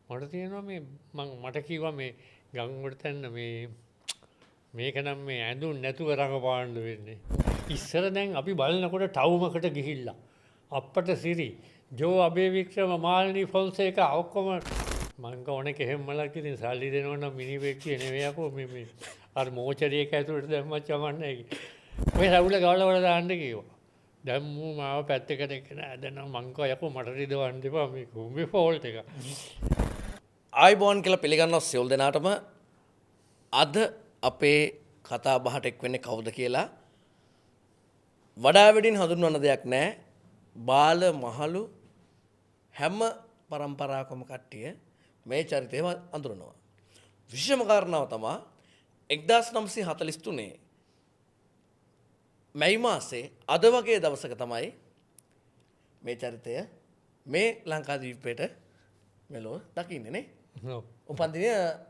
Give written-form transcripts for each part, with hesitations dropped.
මට තියෙනවා මේ මට කිව්වා මේ ගංගොඩ තැන්න මේක නම් මේ ඇඳුම් නැතුව රඟපාන්න වෙන්නේ. ඉස්සර දැන් අපි බලනකොට ටවුමකට ගිහිල්ලා අප්පට සිරි ජෝ අබේවික්‍රම මාල්නී ෆොන්සේකා ඔක්කොම මං ඕනේ කෙහෙම්මලක් ඉතින් සල්ලි දෙනවා නම් මිනි වෙක්කිය නෙවෙයි අපෝ මේ අර මෝචරියක ඇතුළට දැම්මත් චමන්නේ ඔය රවුල ගවල දාන්න කිව්වා. දැම්මු මාව පැත්තකට එක්කන ඇදෙනවා මං කෝ යකෝ මට රිදවන්න එපා මේ කුඹේ ෆෝල්ට් එක. ආයිබෝන් කියලා පිළිගන්නවා සියලු දෙනාටම. අද අපේ කතා බහට එක් වෙන්නේ කවුද කියලා වඩා වැඩින් හඳුන්වන්න දෙයක් නැහැ. බාල මහලු හැම පරම්පරාවකම කට්ටිය මේ චරිතය අඳුරනවා. විශේෂම කාරණාව තමයි 1943 මැයි මාසේ අද වගේ දවසක තමයි මේ චරිතය මේ ලංකාදීපයට මෙලොව දකින්නේ නේ. ඔව්. උපන්දිනය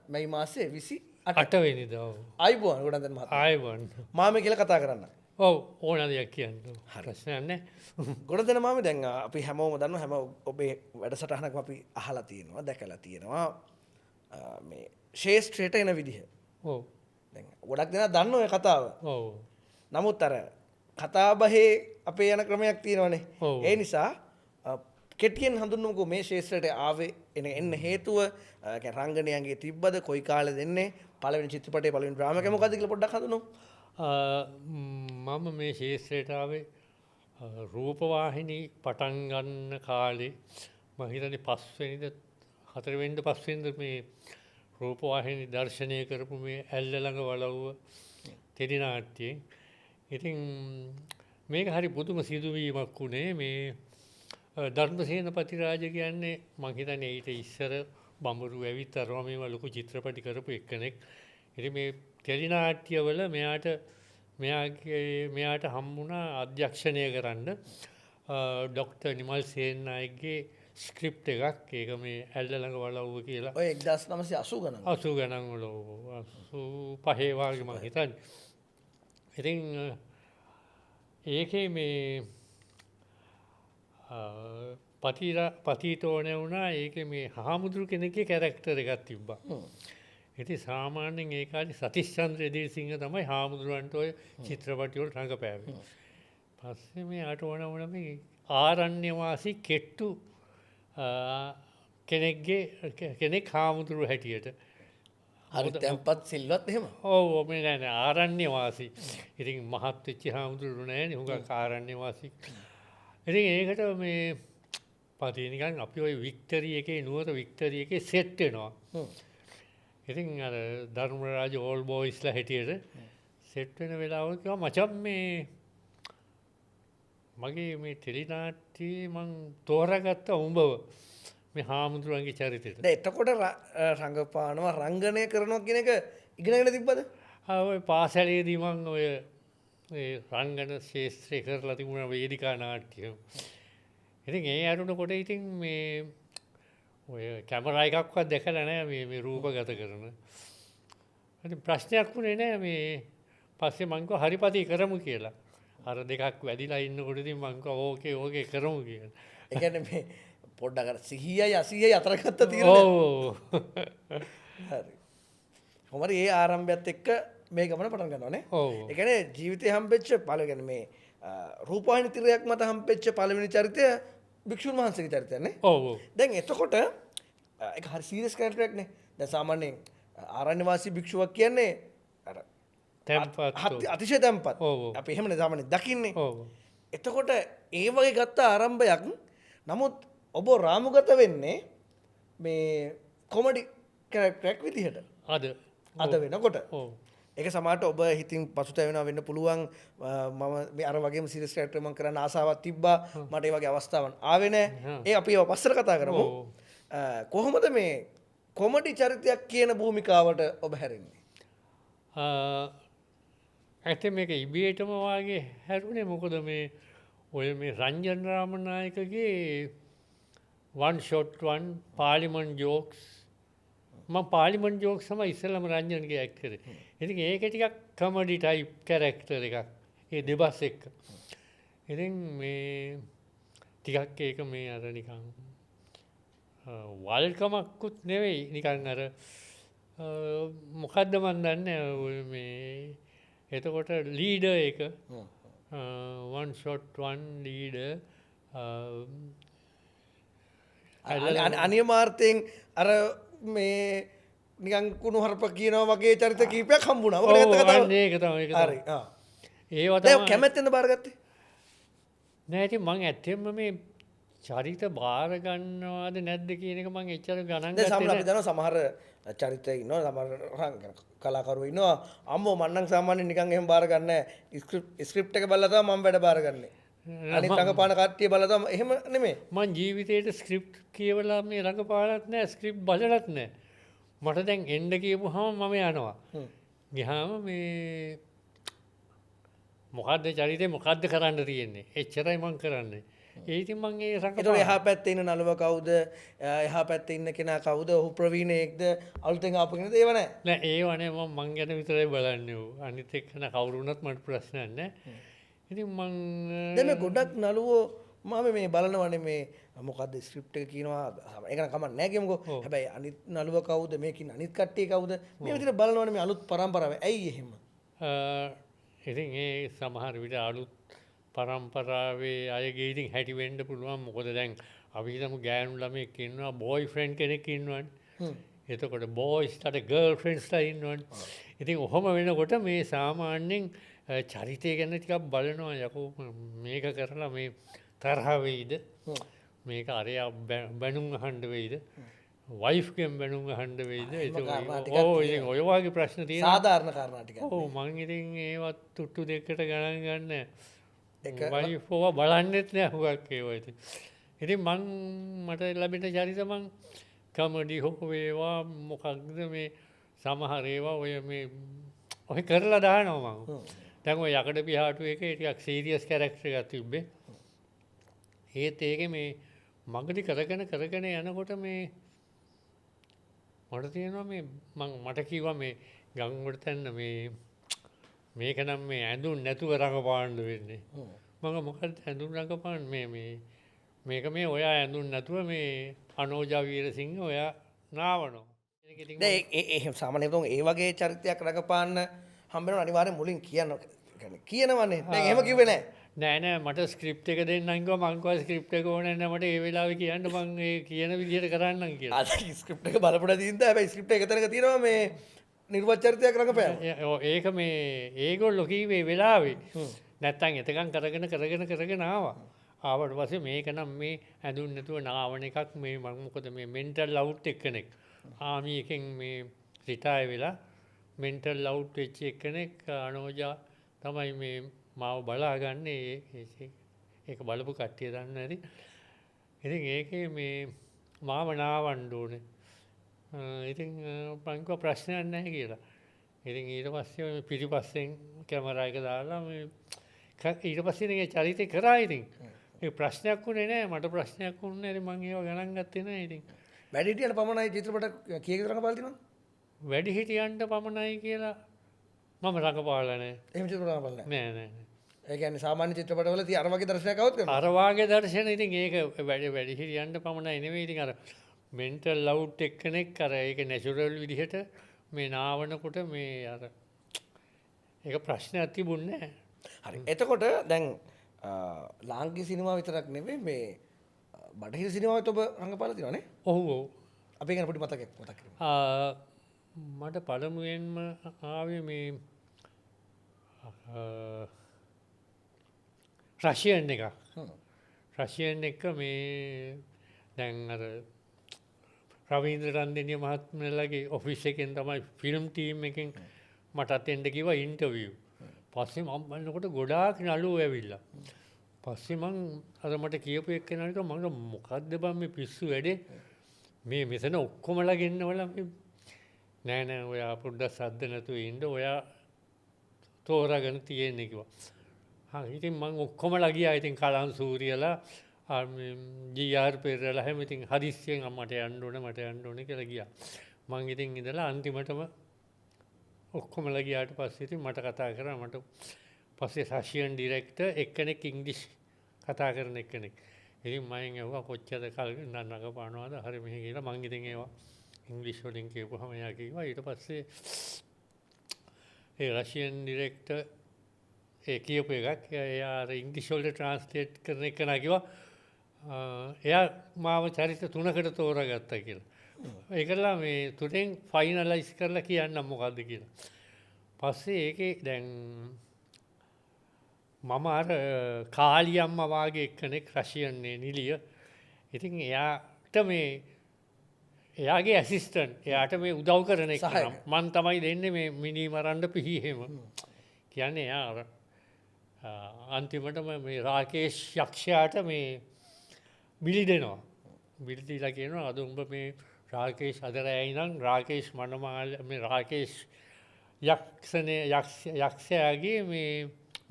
මැයි මාසේ 28 8 වෙනිදා. ආයිබෝන් ගොඩන්දන් මහත්මයා. ආයිබෝන්. මාමේ කියලා කතා කරන්න. ඔව් ඕන දෙයක් කියන්න. ප්‍රශ්නයක් නැහැ. ගොඩදෙන මාමේ දැන් අපි හැමෝම දන්නවා හැම ඔබේ වැඩසටහනකම අපි අහලා තියෙනවා දැකලා තියෙනවා මේ ශේෂ්ත්‍රයට එන විදිහ. ඔව්. දැන් ගොඩක් දෙනා දන්නවා ඔය කතාව. ඔව්. නමුත් අර කතා බහේ අපේ යන ක්‍රමයක් තියෙනවනේ. ඔව්. ඒ නිසා කෙටියෙන් හඳුන්වමුකෝ මේ ශේෂ්ත්‍රයට ආවේ එන්න හේතුව රංගනයන්ගේ තිබ්බද කොයි කාලෙද එන්නේ පළවෙනි චිත්‍රපටයේ පළවෙනි ඩ්‍රාමා එක මොකද්ද කියලා පොඩ්ඩක් හඳුන්වමු. මම මේ ශේෂ්ත්‍රයට ආවේ රූපවාහිනී පටන් ගන්න කාලේ මම හිතන්නේ 5 වෙනිද 4 වෙනිද 5 වෙනිද මේ රූපවාහිනී දර්ශනය කරපු මේ ඇල්ල ළඟ වලව්ව ටෙලි නාට්‍යයෙන්. ඉතින් මේක හරි පුදුම සිදුවීමක් උනේ මේ ධර්මසේනපති රාජ කියන්නේ මං හිතන්නේ ඊට ඉස්සර බඹරු ඇවිත් අරවා මේව ලොකු චිත්‍රපටි කරපු එක්කෙනෙක්. ඉතින් මේ ටෙලි නාට්‍යවල මෙයාට හම්බුණා අධ්‍යක්ෂණය කරන්න ඩොක්ටර් නිමල් සේනනායකගේ ස්ක්‍රිප්ට් එකක්. ඒක මේ ඇල්ල ළඟ වලව්ව කියලා. ඔය 1980 ගණන්. 80 ගණන් වල 85 වගේ මං හිතන්නේ. ඉතින් ඒකේ මේ පතිට ඕනේ වුණා ඒකේ මේ හාමුදුරු කෙනෙක්ගේ කැරක්ටර් එකක් තිබ්බා. ඉතින් සාමාන්‍යයෙන් ඒ කාලේ සතිස්චන්ද්‍ර එදිරිසිංහ තමයි හාමුදුරුවන්ට ඔය චිත්‍රපටි වල රඟපෑවේ. පස්සේ මේ අට ඕන මේ ආරණ්‍ය වාසී කෙට්ටු කෙනෙක් හාමුදුරුව හැටියට. හරි තැම්පත් සිල්වත් එහෙම. ඔව් මේ නෑ ආරණ්‍ය වාසී. ඉතින් මහත් වෙච්ච හාමුදුරුවෝ නෑනේ හුඟක් ආරණ්‍ය වාසී. ඉතින් ඒකට මේ පති නිකන් අපි ওই වික්ටරි එකේ නුවර වික්ටරි එකේ සෙට් වෙනවා. ඉතින් අර ධර්මරාජ ඕල් බෝයිස්ලා හැටියට සෙට් වෙන වෙලාවක කිව්වා මචං මේ මගේ මේ ටෙලි නාට්‍යයේ මං තෝරාගත්ත උඹව මේ හාමුදුරුවන්ගේ චරිතෙට. දැන් එතකොට රංගපානවා රංගනය කරනවා කියන එක ඉගෙනගෙන තිබ්බද? ඔය පාසලේදී මං ඔය රංගන ශේෂ්ත්‍රය කරලා තිබුණා වේදිකා නාට්‍ය. ඉතින් ඒ අරුණකොට ඉතින් මේ ඔය කැමරා එකක්වත් දැකලා නැහැ මේ රූපගත කරන. ඉතින් ප්‍රශ්නයක් වුණේ නැහැ මේ පස්සේ මං කිව්වා හරිපති කරමු කියලා. අර දෙකක් වැඩිලා ඉන්නකොට ඉතින් මං කිව්වා ඕකේ කරමු කියලා. ඒ කියන්නේ මේ පොඩ්ඩක් අර 100යි 80යි අතර ගත්ත තීරණය. ඔව්. හරි. කොහමද මේ ආරම්භයත් එක්ක මේ ගමන පටන් ගන්නවා නේ. ඔව්. ඒ කියන්නේ ජීවිතේ හම්බෙච්ච පළවෙනි මේ රූපවාහිනී තිරයක් මත හම්බෙච්ච පළවෙනි චරිතය භික්ෂුන් වහන්සේගේ චරිතය නේ. ඔව්. දැන් එතකොට ඒක හරි සීරියස් කැරක්ටරයක් නේ. දැන් සාමාන්‍යයෙන් ආරණ්‍ය වාසී භික්ෂුවක් කියන්නේ අර තැම්පත්. අතිශය තැම්පත්. ඔව්. අපි එහෙමනේ සාමාන්‍යයෙන් දකින්නේ. ඔව්. එතකොට ඒ වගේ ගත්ත ආරම්භයක් නමුත් ඔබ රාමුගත වෙන්නේ මේ කොමඩි කැරක්ටරයක් විදිහට. අද වෙනකොට. ඔව්. ඒක සමහරට ඔබ හිතින් පසුතැවෙනවා වෙන්න පුළුවන්. මම මේ අර වගේම සීරියස් කැරක්ටර් මම කරන්න ආසාවක් තිබ්බා. මට ඒ වගේ අවස්ථාවක් ආවේ නැහැ. ඒ අපි ඒව පස්සට කතා කරමු. කොහොමද මේ කොමඩි චරිතයක් කියන භූමිකාවට ඔබ හැරෙන්නේ? ඇත්තට මේක ඉබේටම වාගේ හැරුණේ මොකද මේ ඔය මේ රංජන් රාමනායකගේ one shot one parliament jokes මම පාර්ලිමන්ට් ජෝක්ස් තමයි ඉස්සෙල්ලාම රංජන්ගේ ඇක්ට් කරේ. ඉතින් ඒක ටිකක් කමඩි ටයිප් කැරක්ටර් එකක්. ඒ දෙබස් එක්ක. ඉතින් මේ ටිකක් ඒක මේ අර නිකන් වල්කමක්කුත් නෙවෙයි නිකන් අර මොකක්ද මන් දන්නේ මේ එතකොට ලීඩ එක වන් ෂොට් වන් ලීඩ අනියමාර්ථයෙන් අර මේ නිකන් කුණු හරප කියනවා වගේ චරිත කීපයක් හම්බුණා. ඒක තමයි හරි. ඒවා දැන් කැමැත්තෙන්ද බාරගත්තේ? නෑ ඉතින් මං ඇත්තෙන්ම මේ චරිත බාර ගන්නවාද නැද්ද කියන එක මං එච්චර ගණන් දැන් සමහර අපි දන්නවා සමහර චරිත ඉන්නවා සමහර කලාකරුවෝ ඉන්නවා අම්මෝ මං නම් සාමාන්‍යයෙන් නිකන් එහෙම බාර ගන්න නෑ ස්ක්‍රිප්ට් එක බලලා තමයි මම වැඩ බාරගන්නේ. අනිත් රඟපාන කට්ටිය බලලා තමයි එහෙම නෙමෙයි. මං ජීවිතේට ස්ක්‍රිප්ට් කියවලා මේ රඟපාලත් නෑ ස්ක්‍රිප්ට් බලලත් නෑ. මට දැන් එන්න කියපුවාම මම යනවා. ගියාම මේ මොකද්ද චරිතේ මොකද්ද කරන්න තියෙන්නේ? එච්චරයි මං කරන්නේ. ඒ ඉතින් මං ඒ රඟපාන. ඒතකොට එහා පැත්තේ ඉන්න නළුව කවුද? එහා පැත්තේ ඉන්න කෙනා කවුද? ඔහු ප්‍රවීණයෙක්ද? අලුතෙන් ආපු කෙනෙක්ද? ඒව නැහැ. නෑ ඒව නේ මං ගැන විතරයි බලන්නේ. අනිත් එක්කන කවුරු වුණත් මට ප්‍රශ්නයක් නෑ. ඉතින් මං දැන් මේ ගොඩක් නළුවෝ මම මේ බලනවනේ මේ මොකද්ද ස්ක්‍රිප්ට් එක කියනවා ඒක නම් කමක් නැහැ කියමුකෝ. හැබැයි අනිත් නළුව කවුද? මේකින් අනිත් කට්ටිය කවුද? මේ විදිහට බලනවනේ මේ අලුත් පරම්පරාව. ඇයි එහෙම? ඉතින් ඒ සමහර විට අලුත් පරම්පරාවේ අයගේ ඉතින් හැටි වෙන්න පුළුවන්. මොකද දැන් අපි හිතමු ගෑනු ළමයෙක් ඉන්නවා බෝයි ෆ්‍රෙන්ඩ් කෙනෙක් ඉන්නවනේ. එතකොට බෝයිස්ට ගර්ල් ෆ්‍රෙන්ඩ්ස්ලා ඉන්නවනේ. ඉතින් ඔහොම වෙනකොට මේ සාමාන්‍යයෙන් චරිතය ගැන ටිකක් බලනවා යකෝ මේක කරලා මේ තරහ වෙයිද? මේක අරයා බැනුම් අහන්න වෙයිද? වයිෆ්ගෙන් බැනුම් අහන්න වෙයිද? ඉතින් ඔය වගේ ප්‍රශ්න තියෙනවා. සාධාරණ කාරණා ටික. ඔව් මං ඉතින් ඒවත් තුට්ටු දෙකට ගණන් ගන්න වයිෆ් ඕවා බලන්නෙත් නෑ හුඟක් ඒවා ඉතින්. ඉතින් මට ලැබෙන චරිත මං කමඩි හෝ වේවා මොකක්ද මේ සමහර ඒවා ඔය කරලා දානවා මං. දැන් ඔය යකඩ පිහාටු එකේ ටිකක් සීරියස් කැරක්ටර් එකක් තිබ්බේ. ඒත් ඒකේ මේ මගදී කරගෙන යනකොට මේ මට තියෙනවා මේ මට කිව්වා මේ ගංගොඩ තැන්න මේක නම් මේ ඇඳුම් නැතුව රඟපාන්න වෙන්නේ. මම මොකද ඇඳුම් රඟපාන්න මේක මේ ඔයා ඇඳුම් නැතුව මේ අනෝජා වීරසිංහ ඔයා නාවනවා. දැන් ඒ සාමාන්‍යයෙන් ඒ වගේ චරිතයක් රඟපාන්න හම්බෙනවා අනිවාර්යෙන් මුලින් කියනවනේ. දැන් එහෙම කිව්වේ නැහැ. නෑ මට ස්ක්‍රිප්ට් එක දෙන්නම් කිව්වා මං කිව්වා ස්ක්‍රිප්ට් එක ඕනේ නැහැ මට ඒ වෙලාවේ කියන්න මං ඒ කියන විදිහට කරන්නම් කියලා. අද ස්ක්‍රිප්ට් එක බලපුවා දින්ද හැබැයි ස්ක්‍රිප්ට් එක තැනක තියෙනවා මේ නිර්වත් චරිතයක් රඟපෑම. ඒක මේ ඒගොල්ලෝ කීවේ වෙලාවේ නැත්තම් එතකන් කරගෙන ආවා. ආවට පස්සේ මේක නම් මේ ඇඳුම් නැතුව නාවන එකක් මේ මම මොකද මේ මෙන්ටල් අවුට් එක්කෙනෙක්. ආමි එකෙන් මේ රිටයර් වෙලා මෙන්ටල් අවුට් වෙච්ච එක්කෙනෙක් අනෝජා තමයි මේ මාව බලාගන්නේ ඒක බලපු කට්ටිය දන්න ඇති. ඉතින් ඒකේ මේ මාව නාවන්න ඕනේ. ඉතින් පංකව ප්‍රශ්නයක් නැහැ කියලා. ඉතින් ඊට පස්සේ පිටිපස්සෙන් කැමරා එක දාලා ඊට පස්සේ ඒ චරිතේ කරා ඉතින්. ඒ ප්‍රශ්නයක් වුණේ නැහැ මට ප්‍රශ්නයක් වුණේ නැහැ. මම ඒව ගණන් ගත්තේ නැහැ ඉතින්. වැඩිහිටියන්ට පමණයි චිත්‍රපට කීයක රඟපාලා තියෙනවද? වැඩිහිටියන්ට පමණයි කියලා මම රඟපාලා නැහැ. එහෙම චිත්‍රපට රඟපාලා නැහැ. නෑ. ඒ කියන්නේ සාමාන්‍ය චිත්‍රපටවල තියෙන අර වගේ දර්ශනයක් આવුත් කරනවා. අර වාගේ දර්ශන ඉතින් ඒක වැඩිහිටියන්ට පමණයි නෙවෙයි ඉතින් අර මෙන්ටල් අවුට් එක්කෙනෙක් අර ඒක නැචරල් විදිහට මේ නාවනකොට මේ අර ඒක ප්‍රශ්නයක් තිබුණේ නැහැ. හරි. එතකොට දැන් ලාංකික සිනමාව විතරක් නෙවෙයි මේ බටහිර සිනමාවත් ඔබ රඟපාලා තියෙනවනේ? ඔව් ඔව්. අපි ගැන පොඩි මතක් කරමු. මට පළමුවෙන්ම ආවේ මේ රෂියන් එක. රෂියන් එක මේ දැන් අර රවීන්ද්‍ර රන්දෙනිය මහත්මයාගේ ඔෆිස් එකෙන් තමයි ෆිල්ම් ටීම් එකෙන් මටත් එන්න කිව්වා ඉන්ටර්විව්. පස්සේ මම බලනකොට ගොඩාක් නළුවෝ ඇවිල්ලා. පස්සේ මං අර මට කියපු එක්කෙනාට කිව්වා මම මොකද්ද බං මේ පිස්සු වැඩේ? මේ මෙතන ඔක්කොමලා ගෙන්නවලා නෑ ඔයා පොඩ්ඩක් සද්ද නැතුව ඉන්න ඔයා තෝරාගෙන තියෙන්නේ කිව්වා. ඉතින් මං ඔක්කොමලා ගියා. ඉතින් කලන් සූරියලා ජී.ආර්. පෙරේරාලා හැම ඉතින් හදිස්සියෙන් මට යන්න ඕනේ කියලා ගියා. මං ඉතින් ඉඳලා අන්තිමටම ඔක්කොමලා ගියාට පස්සේ ඉතින් මට කතා කරා මට පස්සේ රෂියන් ඩිරෙක්ටර් එක්කෙනෙක් ඉංග්‍රීසි කතා කරන එක්කෙනෙක්. ඉතින් මම ඒවා කොච්චර කල් නරඟපානවද හරි මෙහෙ කියලා මං ඉතින් ඒවා ඉංග්‍රීසි වලින් කියපුවාම එයා කිව්වා ඊට පස්සේ ඒ රෂියන් ඩිරෙක්ටර් ඒ කියපු එකක් එයා අර ඉංග්‍රීසි වලට ට්‍රාන්ස්ලේට් කරන එක නා කිව්වා එයා මාව චරිත 3කට තෝරාගත්තා කියලා. ඒකලා මේ තුනෙන් ෆයිනලයිස් කරලා කියන්නම් මොකද්ද කියලා. පස්සේ ඒකේ දැන් මම අර කාලියම්ම වාගේ එක්කෙනෙක් රෂියන්නේ නිලිය. ඉතින් එයාට මේ එයාගේ ඇසිස්ටන්ට් එයාට මේ උදව් කරන එක මං තමයි දෙන්නේ මේ මිනි මරන්න පිහිහෙම. කියන්නේ එයා අර අන්තිමටම මේ රාකේෂ් යක්ෂයාට මේ බිලි දෙනවා. බිලි දීලා කියනවා අද උඹ මේ රාකේෂ් අද රැයි නම් රාකේෂ් මනමාල මේ රාකේෂ් යක්ෂයාගේ මේ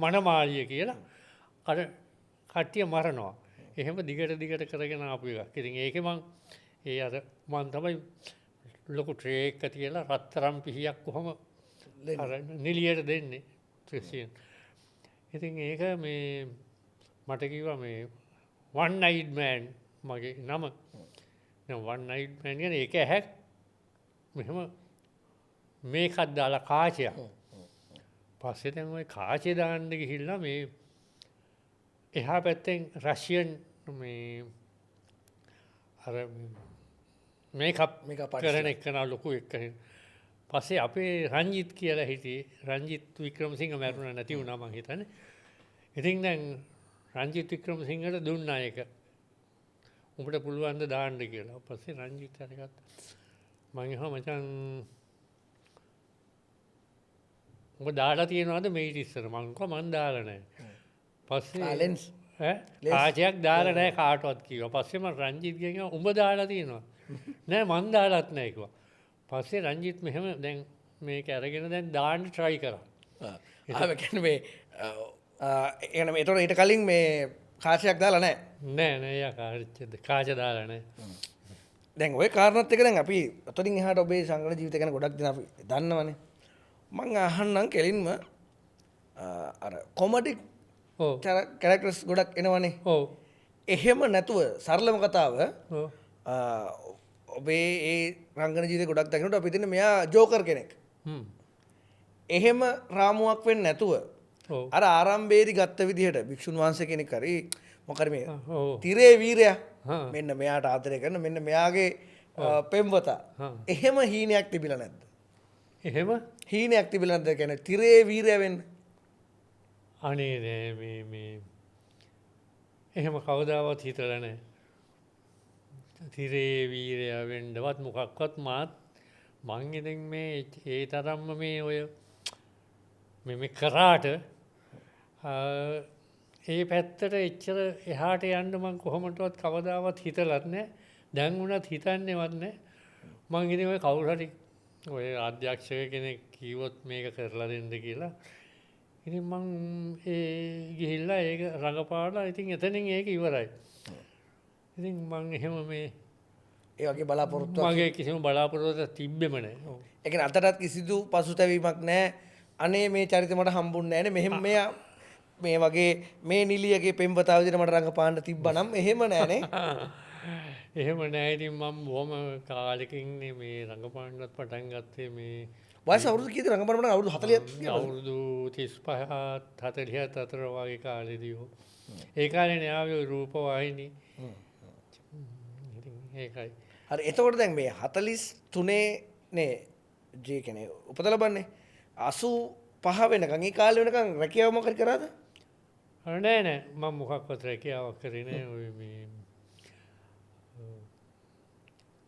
මනමාලිය කියලා අර කට්ටිය මරනවා. එහෙම දිගට කරගෙන ආපු එකක්. ඉතින් ඒකේ මං ඒ අර මං තමයි ලොකු ට්‍රේ එක තියලා රත්තරන් පිහියක් කොහොම අර නිලියට දෙන්නේ ක්‍රිස්තියන්. ඉතින් ඒක මේ මට කිව්වා මේ one night man මගේ නම. දැන් one night man කියන්නේ ඒක ඇහැක් මෙහෙම මේකක් දාලා කාචයක්. පස්සේ දැන් ওই කාචේ දාන්න ගිහිල්ලා මේ එහා පැත්තෙන් රෂියන් මේ අර මේකප් කරන එක්කන ලොකු එක්කන. පස්සේ අපේ රංජිත් කියලා හිටියේ රංජිත් වික්‍රමසිංහ මැරුණා නැති වුණා මං හිතන්නේ. ඉතින් දැන් රංජිත් වික්‍රමසිංහට දුන්නා ඒක. උඹට පුළුවන් ද දාන්න කියලා. පස්සේ රංජිත් හරිගත්තා. මං එහා මචං උඹ දාලා තියෙනවද මේට ඉස්සර මං කිව්වා මං දාලා නැහැ. පස්සේ ලෙන්ස් කාචයක් දාලා නැහැ කාටවත් කිව්වා. පස්සේ මම රංජිත්ගෙන් කිව්වා උඹ දාලා තියෙනවද? නෑ මං දාලාත් නැහැ කිව්වා. පස්සේ රංජිත් මෙහෙම දැන් මේක අරගෙන දැන් දාන්න try කරා. කියන්නේ මේ එන මේතොර ඊට කලින් මේ කාචයක් දාලා නැහැ. නෑ යා කාච දාලා නැහැ. දැන් ওই කාරණාත් එක දැන් අපි අතරින් එහාට ඔබේ සංගල ජීවිතය ගැන ගොඩක් දෙනා අපි දන්නවනේ. මං අහන්නම් කෙලින්ම අර කොමඩි කැරක්ටර්ස් ගොඩක් එනවනේ. එහෙම නැතුව සරලම කතාව ඔබේ ඒ රංගන ජීවිතේ ගොඩක් දකින්නට අපි හිතන්නේ මෙයා ජෝකර් කෙනෙක්. එහෙම රාමුවක් වෙන්නේ නැතුව අර ආරම්භයේදී ගත්ත විදිහට භික්ෂුන් වහන්සේ කෙනෙක් හරි මොකද මේ තිරේ වීරයා මෙන්න මෙයාට ආදරය කරන මෙන්න මෙයාගේ පෙම්වතා. එහෙම හීනයක් තිබිලා නැද්ද? එහෙම හීනයක් තිබිලා නැද්ද කියන්නේ තිරේ වීරයා වෙන්න? අනේ නෑ මේ එහෙම කවදාවත් හිතලා නැහැ. තිරේ වීරයා වෙන්නවත් මොකක්වත් මාත් මං ඉතින් මේ ඒ තරම්ම මේ ඔය මේ කරාට ඒ පැත්තට එච්චර එහාට යන්න මං කොහොමදවත් කවදාවත් හිතලත් නැහැ. දැන් වුණත් හිතන්නේවත් නැහැ. මං ඉතින් ඔය කවුරු හරි ඔය අධ්‍යක්ෂක කෙනෙක් කිව්වොත් මේක කරලා දෙන්න කියලා. ඉතින් මං ඒ ගිහිල්ලා ඒක රඟපාලා ඉතින් එතනින් ඒක ඉවරයි. ඉතින් මං එහෙම මේ ඒ වගේ බලාපොරොත්තුවක් මගේ කිසිම බලාපොරොත්තුවක් තිබ්බෙම නැහැ. ඒ කියන්නේ අතටත් කිසිදු පසුතැවීමක් නැහැ. අනේ මේ චරිත මට හම්බුන්නේ නැහැ නේ. මෙහෙම මෙයා මේ වගේ මේ නිලියගේ පෙම්වතාව විදිහට මට රඟපාන්න තිබ්බනම් එහෙම නෑනේ. එහෙම නෑ. ඉතින් මම බොහොම කාලෙකින් මේ රඟපාන්නත් පටන් ගත්තේ මේ වයස අවුරුදු කීයද රඟපාන්න පටන් අවුරුදු 40ක් අවුරුදු 35 40 අතර වගේ කාලෙදී ඒ කාලේනේ ආවේ රූපවාහිනී. ඉතින් ඒකයි. හරි එතකොට දැන් මේ 43 නේ ජී කියන්නේ උපත ලබන්නේ 85 වෙනකන් ඒ කාලේ වෙනකන් රැකියාව මොකද කරාද? නෑ මම මොකක්වත් රැකියාවක් කරේ නෑ. ඔය මේ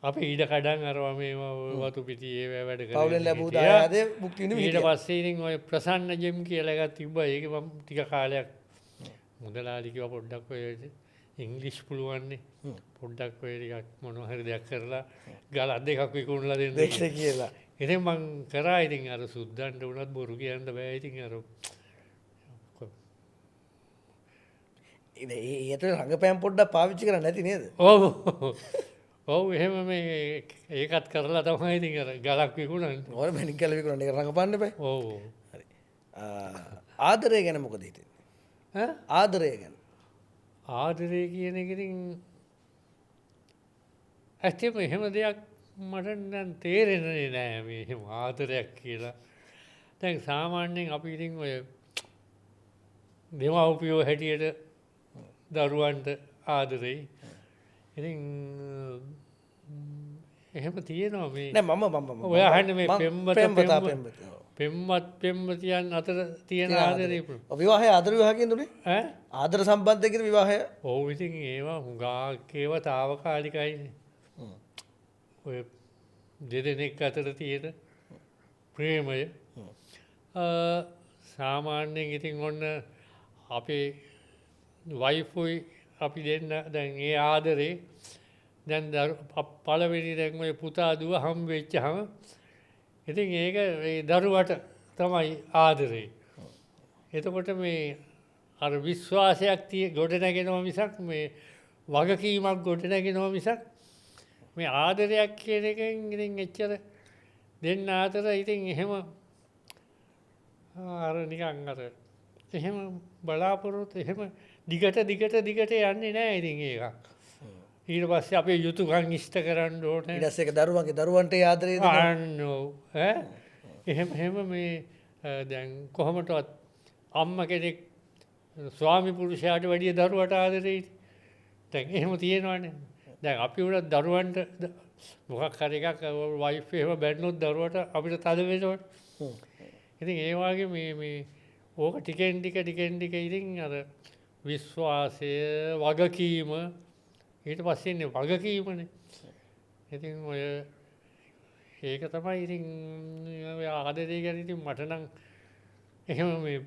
අපි ඊට කඩන් අරවා මේ වතු පිටි ඒ වැඩ කරේ. පවුලෙන් ලැබූ දායාදේ භුක්ති විඳින්න ඊට පස්සේ ඉතින් ඔය ප්‍රසන්න ජෙම් කියලා එකක් තිබ්බා. ඒක මම ටික කාලයක් මුදලාලි කිව්වා පොඩ්ඩක් ඔය ඉංග්‍රීසි පුළුවන් නේ. පොඩ්ඩක් ඔය ටිකක් මොනවා හරි දෙයක් කරලා ගලක් දෙකක් විකුණලා දෙන්න කියලා. ඉතින් මං කරා. ඉතින් අර සුද්දන්ට උනත් බොරු කියන්න බෑ. ඉතින් අර ඒත රඟපෑම් පොඩ්ඩක් පාවිච්චි කරන්නේ නැති නේද? ඔව් එහෙම මේ ඒකත් කරලා තමයි ඉතින් අර ගලක් විකුණන්නේ. ඕන මැණික් ගල විකුණන්නේ ඒක රඟපාන්න බෑ. ඔව්. හරි. ආදරය ගැන මොකද හිතෙන්නේ? ආදරය ගැන. ආදරය කියන එකකින් ඇත්තම එහෙම දෙයක් මට නම් තේරෙන්නේ නෑ මේ එහෙම ආදරයක් කියලා. දැන් සාමාන්‍යයෙන් අපි ඉතින් ඔය දෙමව්පියෝ හැටියට දරුවන්ට ආදරෙයි. ඉතින් එහෙම තියෙනවා මේ. නෑ මම ඔය අහන්නේ මේ පෙම්වතා පෙම්වත් පෙම්වතියන් අතර තියෙන ආදරේ. විවාහය ආදර විවාහකින් දුන්නේ? ඈ ආදර සම්බන්ධයකින් විවාහය. ඔව් ඉතින් ඒවා හුඟක් ඒවා తాවකාලිකයිනේ. ඔය දෙදෙනෙක් අතර තියෙන ප්‍රේමය සාමාන්‍යයෙන් ඉතින් ඔන්න අපේ වයිෆුයි අපි දෙන්න දැන් ඒ ආදරේ දැන් පළවෙනි දැන් ඔය පුතා දුව හම් වෙච්චහම ඉතින් ඒක ඒ දරුවට තමයි ආදරේ. එතකොට මේ අර විශ්වාසයක් ගොඩ නැගෙනවා මිසක් මේ වගකීමක් ගොඩ නැගෙනවා මිසක් මේ ආදරයක් කියන එකෙන් ඉතින් එච්චර දෙන්න අතර ඉතින් එහෙම අර නිකන් අර එහෙම බලාපොරොත්තු එහෙම දිගට යන්නේ නැහැ ඉතින් ඒක. ඊට පස්සේ අපේ යුතුයකම් ඉෂ්ට කරන්න ඕනේ. ඊට පස්සේ ඒක දරුවන්ට ආදරේ එහෙම මේ දැන් කොහොමදවත් අම්මා කෙනෙක් ස්වාමි පුරුෂයාට වැඩිය දරුවට ආදරෙයි. දැන් එහෙම තියෙනවනේ. දැන් අපි උනත් දරුවන්ට මොකක් හරි එකක් වයිෆ් එහෙම බැන්නොත් දරුවට අපිට තද වෙනවනේ. ඉතින් ඒ වගේ මේ ඕක ටිකෙන් ටික ඉතින් අර විශ්වාසය වගකීම ඊට පස්සේ ඉන්නේ වගකීමනේ. ඉතින් ඔය ඒක තමයි ඉතින් ඔය ආදරේ ගැන ඉතින් මට නම් එහෙම මේ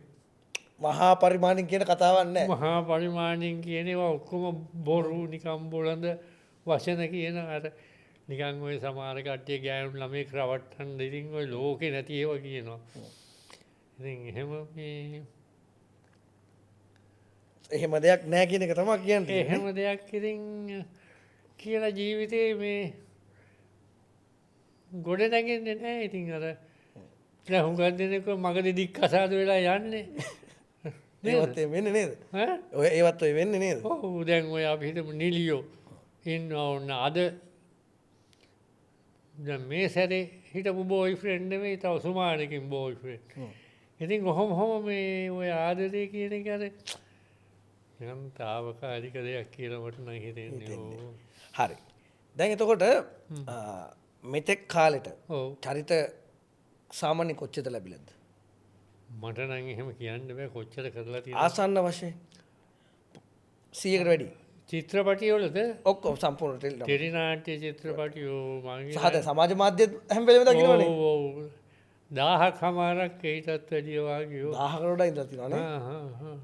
මහා පරිමාණින් කියන කතාවක් නැහැ. මහා පරිමාණින් කියන ඒවා ඔක්කොම බොරු නිකම් බොළඳ වචන කියන අර නිකන් ඔය සමහර කට්ටිය ගෑනු ළමෙක් රවට්ටන්න ඉතින් ඔය ලෝකේ නැති ඒවා කියනවා. ඉතින් එහෙම මේ එහෙම දෙයක් නැහැ කියන එක තමයි කියන්නේ. එහෙම දෙයක් ඉතින් කියලා ජීවිතේ මේ ගොඩ නැගෙන්නේ නැහැ. ඉතින් අර දැන් හුඟක් දෙනෙක් මගදී දික් කසාද වෙලා යන්නේ. ඒවත් වෙන්නේ නේද? ඔය ඒවත් ඔය වෙන්නේ නේද? ඔව් දැන් ඔය අපි හිතමු නිලියෝ ඉන්නවා ඕන අද දැන් මේ සැරේ හිටපු බෝයිෆ්‍රෙන්ඩ් නෙමෙයි තව සුමානකින් බෝයිෆ්‍රෙන්ඩ්. ඉතින් කොහොම මේ ඔය ආදරේ කියන එක අර නිකන් తాවකාලික දෙයක් කියලා මට නම් හිතෙන්නේ. හරි. දැන් එතකොට මෙතෙක් කාලෙට චරිත සාමාන්‍ය කොච්චරද ලැබිලාද? මට නම් එහෙම කියන්න බෑ කොච්චර කරලා තියෙනවද. ආසන්න වශයෙන් 100කට වැඩි. චිත්‍රපටි වලද ඔක්කොම සම්පූර්ණ ටෙලි නාට්‍ය චිත්‍රපටියෝ මගේ සහද සමාජ මාධ්‍ය හැම වෙලේම දකින්නවනේ. ඔව් 1000ක් හමාරක් ඒකටත් වැඩිය වාගේ 1000කට වඩා ඉඳලා තියෙනවානේ.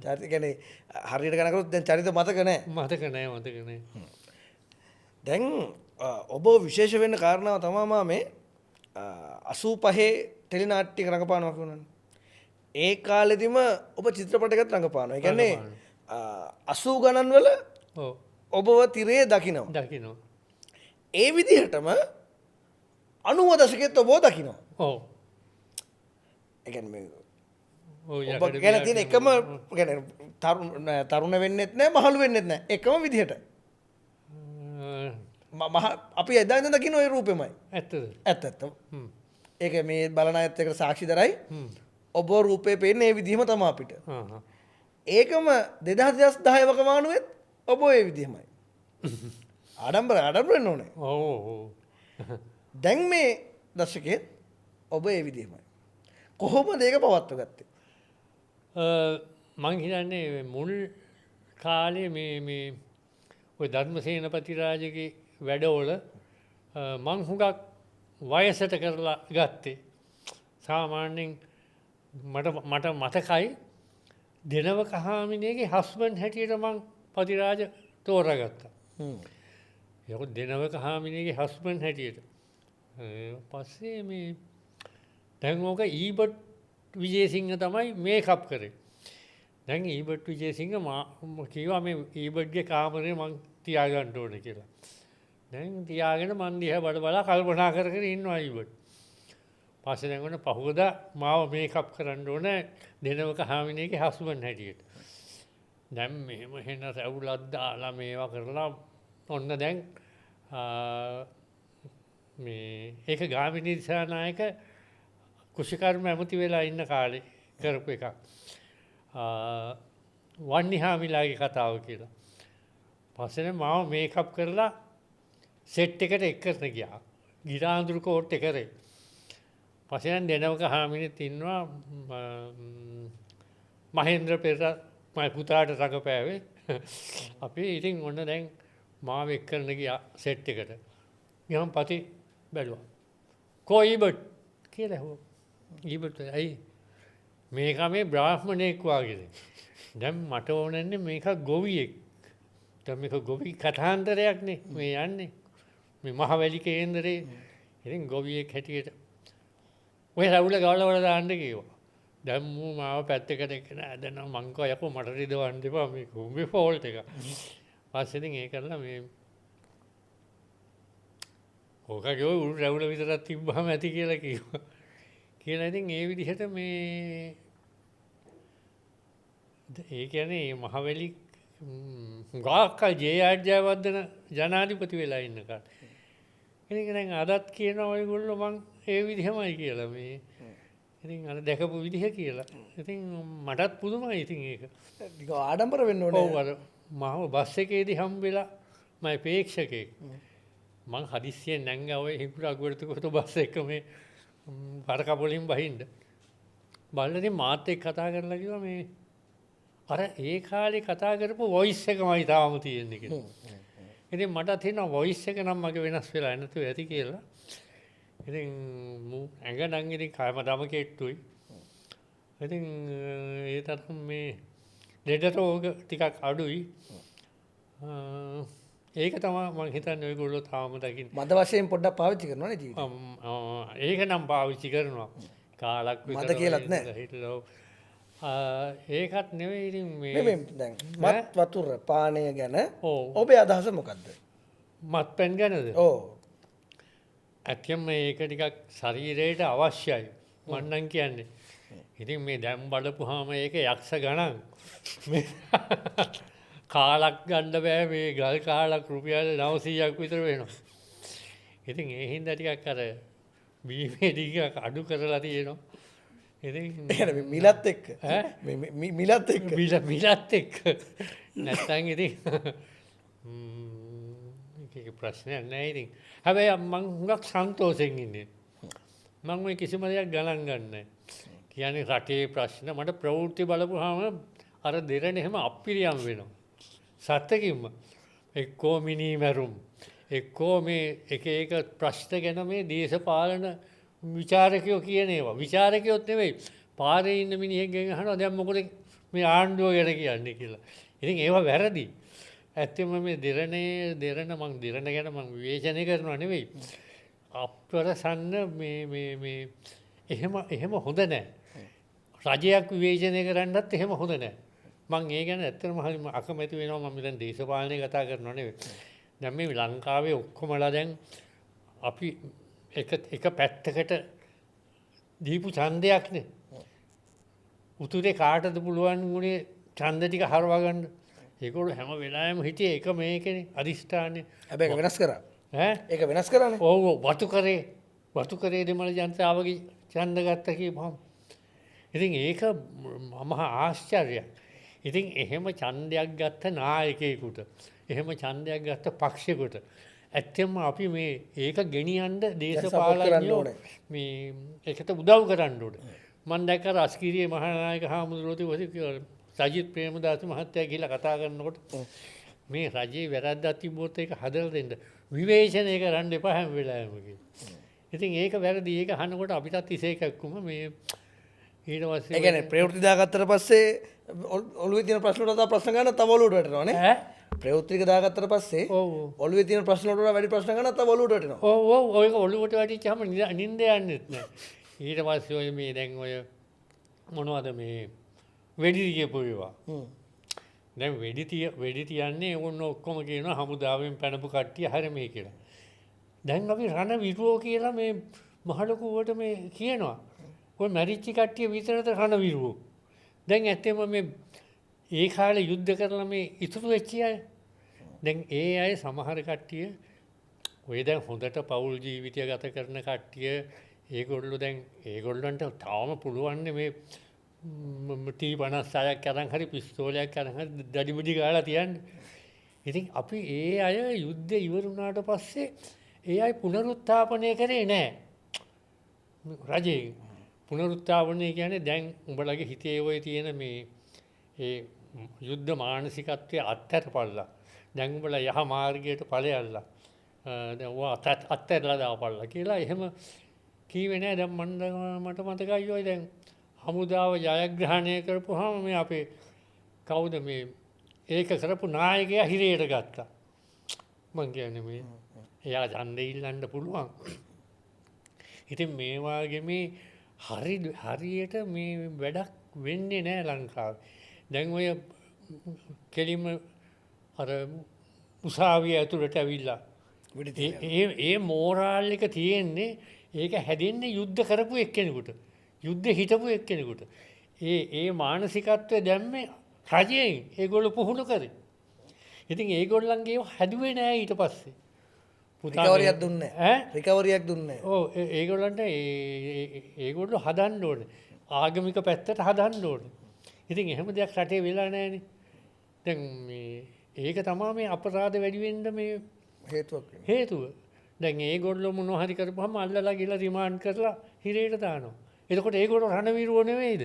චරිත කියන්නේ හරියට ගණන් කරොත් දැන් චරිත මතක නැහැ. මතක නැහැ. දැන් ඔබ විශේෂ වෙන්න කාරණාව තමයි මේ 85 ටෙලි නාට්‍යයක රඟපානවා කියනවනේ. ඒ කාලෙදිම ඔබ චිත්‍රපටයකට රඟපානවා. ඒ කියන්නේ 80 ගණන් වල ඔබව තිරේ දකිනවා. ඒ විදිහටම 90 දශකෙත් ඔබව දකිනවා. ඔව්. ඒ කියන්නේ ඔබ ගැන තියෙන එකම කියන්නේ තරුණ වෙන්නෙත් නැහැ මහලු වෙන්නෙත් නැහැ. එකම විදිහට. අපි එදා ඉඳන් දකින්න ওই රූපෙමයි. ඇත්ත. ඒක මේ බලන අයත් එක්ක සාක්ෂිදරයි. ඔබ රූපේ පේන්නේ මේ විදිහම තමයි අපිට. ඒකම 2010 වකමානුවෙත් ඔබ ඒ විදිහමයි. ආඩම්බර වෙන්න ඕනේ. ඔව්. දැන් මේ දශකයේ ඔබ ඒ විදිහමයි. කොහොමද ඒක පවත්ව ගත්තේ? මං හිතන්නේ මුල් කාලේ මේ ඔය ධර්මසේනපති රාජගේ වැඩවල මං හුඟක් වයසට කරලා ගත්තේ. සාමාන්‍යයෙන් මට මතකයි දෙනවක හාමිනේගේ හස්බන්ඩ් හැටියට මං පතිරාජ තෝරාගත්තා. ඒක දෙනවක හාමිනේගේ හස්බන්ඩ් හැටියට. පස්සේ මේ දැන් ඕක ඊබට් විජේසිංහ තමයි මේකප් කරේ. දැන් ඊබට් විජේසිංහ කිව්වා මේ ඊබට්ගේ කාමරේ මං තියාගන්න ඕනේ කියලා. දැන් තියාගෙන මන් දිහා බල කල්පනා කර ඉන්නවා ඊබට්. පස්සේ දැන් ඔන්න පහුවදා මාව මේකප් කරන්න ඕනේ දෙනවක හාමිනේගේ හස්බන්ඩ් හැටියට. දැන් මෙහෙම හෙන රැවුලක් දාලා මේවා කරලා ඔන්න දැන් මේ ඒක ගාමිණී දිසානායක කෘෂිකර්ම ඇමති වෙලා ඉන්න කාලේ කරපු එකක්. වන්නිහාමිලාගේ කතාව කියලා. පස්සේ මාව මේකප් කරලා සෙට් එකට එක්කරන ගියා. ගිරාඳුරු කෝට් එක කරේ. පස්සේ දෙනවක හාමිනෙත් ඉන්නවා මහේන්ද්‍ර පෙරේරා මගේ පුතාට රඟපෑවේ. අපි ඉතින් ඔන්න දැන් මාව එක්කරන ගියා සෙට් එකට. ගියාම පති බැලුවා. කෝ ඊබට් කියලා ඇහුවා. ඊබට් ඇයි මේක මේ බ්‍රාහ්මණයෙක් වගේ. දැන් මට ඕනන්නේ මේක ගොවියෙක්. දැන් මේක ගොවි කථාන්තරයක් නේ මේ යන්නේ. මේ මහවැලි කේන්දරේ ඉතින් ගොවියෙක් හැටියට ඔය රැවුල ගාලා දාන්න කිව්වා. දැන් මූ මාව පැත්තකට එක්කන ඇදෙනවා මං කෝ යකෝ මට රිදවන්න එපා මේක උඹේ ෆෝල්ට් එක. පස්සේ ඉතින් ඒ කරලා මේ ඕකගේ උල් රැවුල විතරක් තිබ්බහම ඇති කියලා කිව්වා. කියලා ඉතින් ඒ විදිහට මේ ඒ කියන්නේ මහවැලි ගාකල් ජයවර්ධන ජනාධිපති වෙලා ඉන්න කාලේ. ඉතින් දැන් අදත් කියනවා ඔයගොල්ලෝ මං ඒ විදිහමයි කියලා මේ. ඉතින් අර දැකපු විදිහ කියලා. ඉතින් මටත් පුදුමයි ඉතින් ඒක. ටික ආඩම්බර වෙන්න ඕනේ. ඔව් අර මාව බස් එකේදී හම්බෙලා මම ප්‍රේක්ෂකෙක්. මං හදිස්සියෙන් නැංගා ඔය හිඟුර අගුවරට කොට බස් එක මේ පරකපොලින් බහින්න. බලලා ඉතින් මාත් එක්ක කතා කරලා කිව්වා මේ අර ඒ කාලේ කතා කරපු වොයිස් එකමයි තාම තියෙන්නේ කියලා. ඉතින් මට හිතෙනවා වොයිස් එක නම් මගේ වෙනස් වෙලා නැතුව ඇති කියලා. ඉතින් ඇඟ නම් ඉතින් කයම කෙට්ටුයි. ඉතින් ඒ තරම් මේ ලෙඩ රෝග ටිකක් අඩුයි. ඒක තමයි මම හිතන්නේ ඔයගොල්ලෝ තාම දකින්න. මද වශයෙන් පොඩ්ඩක් පාවිච්චි කරනවා නේ ජීවිතේ. ඒක නම් පාවිච්චි කරනවා. කාලක් විතර මද කියලාත් නැහැ. ඒකත් නෙවෙයි ඉතින් මේ දැන් මත් වතුර පානය ගැන ඔව් ඔබේ අදහස මොකද්ද? මත්පැන් ගැනද? ඔව්. ඇත්තම මේක ටිකක් ශරීරයට අවශ්‍යයි. මම නම් කියන්නේ. ඉතින් මේ දැන් බලපුවාම ඒක යක්ෂ ගණන්. මේ කාලක් ගන්න බෑ මේ ගල් කාලක් රුපියල් 900ක් විතර වෙනවා. ඉතින් ඒ හින්දා ටිකක් අර බීමේ ටිකක් අඩු කරලා තියෙනවා. ඉතින් මිලත් එක්ක මිලත් එක්ක මිලත් එක්ක නැත්තම් ඉතින් ඒක ප්‍රශ්නයක් නෑ ඉතින්. හැබැයි මම හුඟක් සන්තෝෂෙන් ඉන්නේ. මම මේ කිසිම දෙයක් ගණන් ගන්නෑ. කියන්නේ රටේ ප්‍රශ්න මට ප්‍රවෘත්ති බලපුවාම අර දෙරණ එහෙම අපිරියම් වෙනවා. සත්‍යකින්ම එක්කෝ මිනිමැරුම් එක්කෝ මේ එක එක ප්‍රශ්න ගැන මේ දේශපාලන විචාරකයෝ කියන ඒවා. විචාරකයොත් නෙවෙයි පාරේ ඉන්න මිනිහෙක්ගෙන් අහනවා දැන් මොකද මේ ආණ්ඩුව ගැන කියන්නේ කියලා. ඉතින් ඒවා වැරදි. ඇත්තම මේ දෙරණ ගැන මම විවේචනය කරනවා නෙවෙයි. අප්‍රසන්න මේ එහෙම හොඳ නැහැ. රජයක් විවේචනය කරන්නත් එහෙම හොඳ නැහැ. මම ඒ ගැන ඇත්තටම හරිම අකමැති වෙනවා. මම දැන් දේශපාලනය කතා කරනවා නෙවෙයි. දැන් මේ ලංකාවේ ඔක්කොමලා දැන් අපි එක පැත්තකට දීපු ඡන්දයක්නේ. උතුරේ කාටද පුළුවන් උනේ ඡන්ද ටික හරවා ගන්න? ඒගොල්ලෝ හැම වෙලාවෙම හිටියේ එක මේකනේ අදිෂ්ඨානේ. හැබැයි ඒක වෙනස් කරා. ඈ? ඒක වෙනස් කරානේ. ඔව් වතුකරේ දෙමළ ජනතාවගේ ඡන්ද ගත්ත කියපහම. ඉතින් ඒක මහා ආශ්චර්යයක්. ඉතින් එහෙම ඡන්දයක් ගත්ත නායකයෙකුට, එහෙම ඡන්දයක් ගත්ත පක්ෂයකට ඇත්තම අපි මේ ඒක ගෙනියන්න දේශපාලනයෝ මේ ඒකට උදව් කරන්න ඕනේ. මම දැක්ක රස්කිරියේ මහානායක හාමුදුරුවෝ සජිත් ප්‍රේමදාස මහත්තයා කියලා කතා කරනකොට මේ රජයේ වැරද්දක් තිබ්බොත් ඒක හදලා දෙන්න විවේචනය කරන්න එපා හැම වෙලාවෙම කියලා. ඉතින් ඒක වැරදි. ඒක අහනකොට අපිටත් ඉසේකක්කුම මේ ඊට පස්සේ ඒ කියන්නේ ප්‍රවෘත්ති දාගත්තට පස්සේ ඔළුවේ තියෙන ප්‍රශ්න වලට තව ප්‍රශ්න ගන්න තව ඔළුවට වැටෙනවා නේ. ඈ ප්‍රවෘත්තික දාගත්තට පස්සේ ඔව් ඔළුවේ තියෙන ප්‍රශ්න වලට වැඩි ප්‍රශ්න ගන්න තව ඔළුවට වැටෙනවා. ඔව් ඔය ඔළුවට වැටිච්චාම නිින්ද යන්නෙත් නෑ. ඊට පස්සේ ඔය මේ දැන් ඔය මොනවද මේ වෙඩි තියපු ඒවා. දැන් වෙඩි තියන්නේ ඕන්න ඔක්කොම කියනවා හමුදාවෙන් පැනපු කට්ටිය හරිය මේ කියලා. දැන් අපි රණ විරුවෝ කියලා මේ මහලකුවට මේ කියනවා. ඔය මැරිච්ච කට්ටිය විතරද රණ විරුවෝ. දැන් ඇත්තම මේ ඒ කාලේ යුද්ධ කරලා මේ ඉතුරු වෙච්ච අය. දැන් ඒ අය සමහර කට්ටිය ඔය දැන් හොඳට පවුල් ජීවිතය ගත කරන කට්ටිය ඒගොල්ලෝ දැන් ඒගොල්ලන්ට තාම පුළුවන් මේ T56ක් අරන් හරි පිස්තෝලයක් අරන් හරි දඩිබුඩි ගාලා තියන්නේ. ඉතින් අපි ඒ අය යුද්ධය ඉවර වුණාට පස්සේ ඒ අය පුනරුත්ථාපනය කරේ නැහැ. රජේ පුනරුත්ථාපනය කියන්නේ දැන් උඹලගේ හිතේ ඔය තියෙන මේ ඒ යුද්ධ මානසිකත්වයේ අත්හැරපල්ලා. දැන් උඹලා යහ මාර්ගයට ඵලයල්ලා. දැන් ඔය අත්හැරලා දාපල්ලා කියලා එහෙම කීවේ නෑ. දැන් මට මතකයි ඔය දැන් හමුදාව ජයග්‍රහණය කරපුවාම මේ අපේ කවුද මේ ඒක කරපු නායකයා හිරේට ගත්තා. මං කියන්නේ මේ එයා ඡන්දෙ ඉල්ලන්න පුළුවන්. ඉතින් මේ වාගේ මේ හරියට මේ වැඩක් වෙන්නේ නෑ ලංකාවේ. දැන් ඔය කෙලිම අර උසාවිය ඇතුළට ඇවිල්ලා ඒ මෝරාල් එක තියෙන්නේ ඒක හැදෙන්නේ යුද්ධ කරපු එක්කෙනෙකුට. යුද්ධ හිටපු එක්කෙනෙකුට. ඒ මානසිකත්වය දැම්මේ රජයෙන් ඒගොල්ලෝ පුහුණු කරේ. ඉතින් ඒගොල්ලන්ගේ හැදුවේ නෑ ඊට පස්සේ. රිකවරියක් දුන්නේ නැහැ. රිකවරියක් දුන්නේ නැහැ. ඔව් ඒගොල්ලන්ට ඒගොල්ලෝ හදන්න ඕනේ. ආගමික පැත්තට හදන්න ඕනේ. ඉතින් එහෙම දෙයක් රටේ වෙලා නැහැනේ. දැන් මේ ඒක තමයි මේ අපරාධ වැඩි වෙන්න මේ හේතුව. දැන් ඒගොල්ලෝ මොනවා හරි කරපුවාම අල්ලලා ගිහලා රිමාන්ඩ් කරලා හිරේට දානවා. එතකොට ඒගොල්ලෝ රණවීරුවෝ නෙවෙයිද?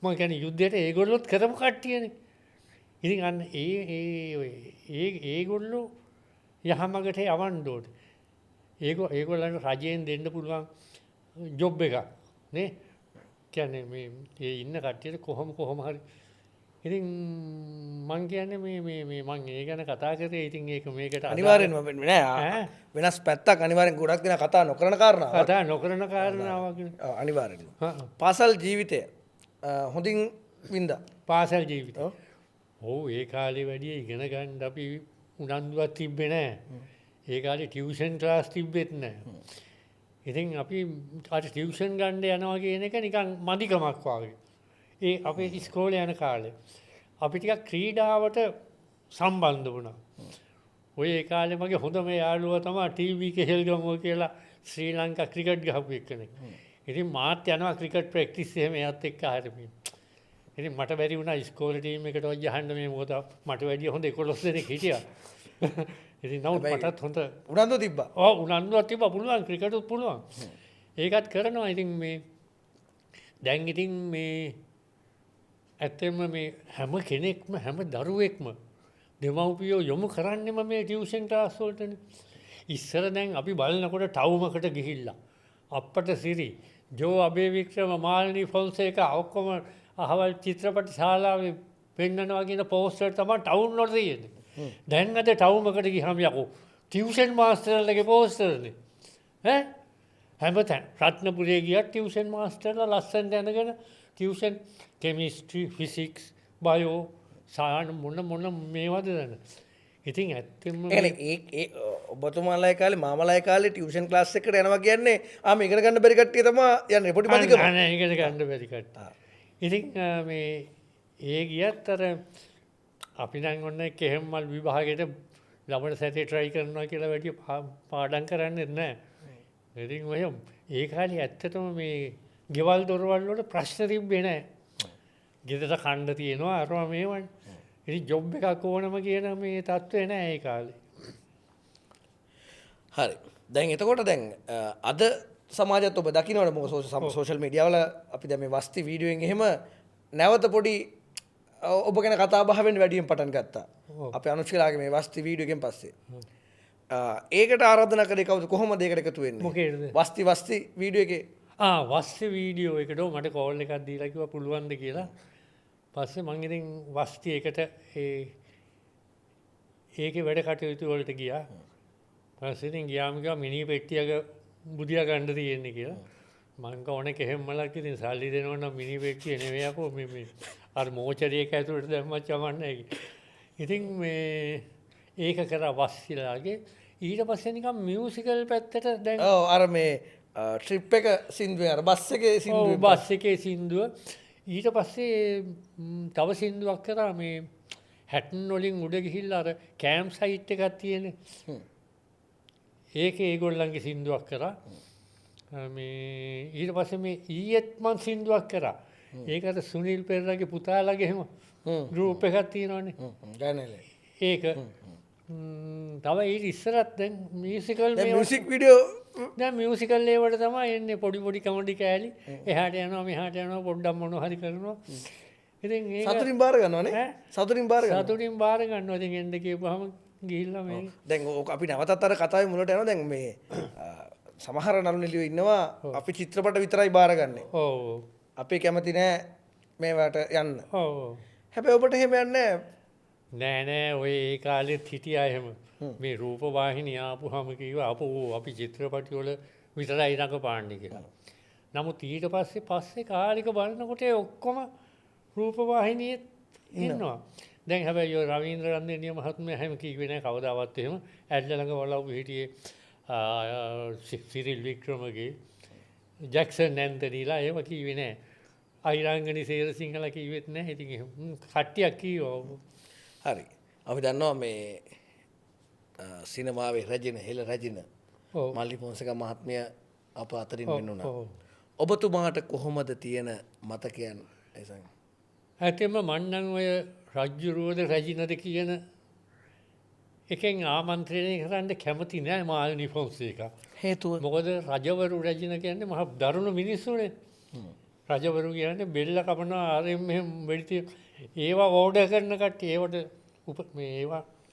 මම කියන්නේ යුද්ධයට ඒගොල්ලොත් කරපු කට්ටියනේ. ඉතින් අන්න ඒගොල්ලෝ යහමගට යවන්න ඕනේ. ඒගොල්ලන්ට රජයෙන් දෙන්න පුළුවන් ජොබ් එකක් නේ. කියන්නේ මේ ඉන්න කට්ටියට කොහොම හරි. ඉතින් මං කියන්නේ මේ මං ඒ ගැන කතා කරේ. ඉතින් ඒක මේකට අනිවාර්යෙන්ම නෑ වෙනස් පැත්තක් අනිවාර්යෙන් ගොඩක් දෙනා කතා නොකරන කාරණාවක්. කතා නොකරන කාරණාවක්. අනිවාර්යෙන්ම. පාසල් ජීවිතය හොඳින් වින්දා. පාසල් ජීවිතය. ඔව් ඒ කාලේ වැඩි ඉගෙන ගන්න අපි උනන්දුවක් තිබ්බේ නෑ. ඒ කාලේ ටියුෂන් ක්ලාස් තිබ්බෙත් නෑ. ඉතින් අපි අර ටියුෂන් ගන්න යනවා කියන එක නිකන් මදිකමක් වගේ. ඒ අපේ ඉස්කෝලේ යන කාලේ අපි ටිකක් ක්‍රීඩාවට සම්බන්ධ වුණා. ඔය ඒ කාලේ මගේ හොඳම යාළුවා තමයි ටීවී කෙහෙල්ගමුව කියලා ශ්‍රී ලංකා ක්‍රිකට් ගහපු එක්කෙනෙක්. ඉතින් මාත් යනවා ක්‍රිකට් ප්‍රැක්ටිස් එහෙම එයාත් එක්ක හරියට. ඉතින් මට බැරි වුණා ඉස්කෝලේ ටීම් එකට ඔය යහන්න මේ මොකද මට වැඩිය හොඳ 11 දෙනෙක් හිටියා. ඉතින් නමුත් මටත් හොඳ උනන්දුව තිබ්බා. ඔව් උනන්දුවක් තිබ්බා. පුළුවන් ක්‍රිකටුත් පුළුවන්. ඒකත් කරනවා. ඉතින් මේ දැන් ඉතින් මේ ඇත්තෙන්ම මේ හැම කෙනෙක්ම හැම දරුවෙක්ම දෙමව්පියෝ යොමු කරන්නේම මේ ටියුෂන් ක්ලාස් වලටනේ. ඉස්සර දැන් අපි බලනකොට ටවුමකට ගිහිල්ලා අප්පට සිරි ජෝ අබේවික්‍රම මාල්නී ෆොන්සේකා ඔක්කොම අහවල් චිත්‍රපට ශාලාවේ පෙන්නනවා කියන පෝස්ටර් තමයි ටවුන් වල තියෙන්නේ. දැන් අද ටවුමකට ගියාම යකෝ ටියුෂන් මාස්ටර්ලගේ පෝස්ටර්නේ. හැමතැන රත්නපුරේ ගියත් ටියුෂන් මාස්ටර්ලා ලස්සනට දැනගෙන ටියුෂන් කෙමිස්ට්‍රි ෆිසික්ස් බයෝ සායන මොන මේවද දන්න. ඉතින් ඇත්තෙම ඒ ඔබතුමාලා කාලේ මාමලා කාලේ ටියුෂන් ක්ලාස් එකකට යනවා කියන්නේ ආම ඉගෙන ගන්න බැරි කට්ටිය තමයි යන්නේ පොඩි මදිකම. නෑ ඉගෙන ගන්න බැරි කට්ටිය. ඉතින් මේ ඒ ගියත් අර අපි දැන් ඔන්න කෙහෙම්මල් විභාගයට ළමන සැරේ try කරනවා කියලා වැඩි පාඩම් කරන්නේ නැහැ. ඉතින් ඔය ඒ කාලේ ඇත්තටම මේ ගෙවල් දොරවල් වල ප්‍රශ්න තිබ්බේ නැහැ. ගෙදර කන්න තියෙනවා අරවා මේවනේ. ඉතින් ජොබ් එකක් ඕනම කියන මේ තත්ත්වේ නැහැ ඒ කාලේ. හරි. දැන් එතකොට දැන් අද සමාජයත් ඔබ දකින්නවනේ මොකද සෝෂල් මීඩියා වල අපි දැන් මේ වස්ති වීඩියෝෙන් එහෙම නැවත පොඩි ඔබ ගැන කතා බහ වෙන්න වැඩියෙන් පටන් ගත්තා. අපේ අනුෂ්කාලාගේ මේ වස්ති වීඩියෝ එකෙන් පස්සේ. ඒකට ආරාධනා කරේ කවුද? කොහොමද ඒකට එකතු වෙන්නේ? මොකේද? වස්ති වීඩියෝ එකේ වස්ති වීඩියෝ එකට මට කෝල් එකක් දීලා කිව්වා පුළුවන්ද කියලා. පස්සේ මං ඉතින් වස්ති එකට ඒකේ වැඩ කටයුතු වලට ගියා. පස්සේ ඉතින් ගියාම කිව්වා මිනි පෙට්ටියක බුදියා ගන්න තියෙන්නේ කියලා. මං කෝනේ කෙහෙම්මලක් ඉතින් සල්ලි දෙනවා නම් මිනි පෙට්ටිය නෙවෙයි අපෝ මේ අර මෝචරියක ඇතුළට දැම්මත් යවන්නේ. ඉතින් මේ ඒක කරා වස්තිලාගේ ඊට පස්සේ නිකන් මියුසිකල් පැත්තට දැන් ඔව් අර මේ ට්‍රිප් එක සින්දුවේ අර බස් එකේ සින්දුව බස් එකේ සින්දුව ඊට පස්සේ තව සින්දුවක් කරා මේ හැටන් වලින් උඩ ගිහිල්ලා අර කෑම් සයිට් එකක් තියෙන. ඒක ඒගොල්ලන්ගේ සින්දුවක් කරා. මේ ඊට පස්සේ මේ ඊයේත් මං සින්දුවක් කරා. ඒකට සුනිල් පෙරේරාගේ පුතාලාගේ එහෙම ගෲප් එකක් තියෙනවනේ. ගානලේ. ඒක තව ඊට ඉස්සරත් දැන් මියුසිකල් මියුසික් වීඩියෝ දැන් මියුසිකල් ඒවට තමයි එන්නේ පොඩි පොඩි කමඩි කෑලි. එහාට යනවා මෙහාට යනවා පොඩ්ඩක් මොනවා හරි කරනවා. ඉතින් ඒක සතුටින් බාර ගන්නවනේ. සතුටින් බාර ගන්නවා. සතුටින් බාර ගන්නවා. ඉතින් එන්න කියපුවාම ගිහිල්ලා මේ දැන් ඕක අපි නැවතත් අර කතාවේ මුලට යනවා. දැන් මේ සමහර නළු නිළියෝ ඉන්නවා අපි චිත්‍රපට විතරයි බාරගන්නේ. ඔව්. අපි කැමති නෑ මේවට යන්න. ඔව්. හැබැයි ඔබට එහෙම යන්නේ නෑ නෑ ඔය ඒ කාලෙත් හිටියා එහෙම. මේ රූපවාහිනිය ආපුහම කිව්වා අපි චිත්‍රපටි වල විතරයි රඟපාන්නේ කියලා. නමුත් ඊට පස්සේ කාලික බලනකොට ඔක්කොම රූපවාහිනියෙත් ඉන්නවා. දැන් හැබැයි ඔය රවීන්ද්‍ර රන්දේනිය මහත්මයා හැම කිව්වේ නෑ කවදාවත් එහෙම. ඇඩ්ල ළඟ වලව් හිටියේ සිරිල් වික්‍රමගේ ජැක්සන් ඇන්තනීලා එහෙම කිව්වේ නෑ. අයිරංගනි සේරසිංහලා කිව්වෙත් නෑ. ඉතින් එහෙම කට්ටියක් කිව්වා. හරි. අපි දන්නවා මේ සිනමාවේ රැජින හෙළ රැජින මල්ලි පොන්සේක මහත්මිය අප අතරින් වෙන්නුණා. ඔබතුමාට කොහොමද තියෙන මතකයන් එසන්? ඇත්තෙම මන් නම් ඔය රජ්ජුරුවද රැජිනද කියන එකෙන් ආමන්ත්‍රණය කරන්න කැමති නෑ මාලිනී ෆොන්සේකා. හේතුව මොකද රජවරු රැජින කියන්නේ මහ දරුණු මිනිස්සුනේ. රජවරු කියන්නේ බෙල්ල කපනවා ආරෙම් මෙහෙම වෙඩි ඒවා ඕඩර් කරන කට්ටිය ඒවට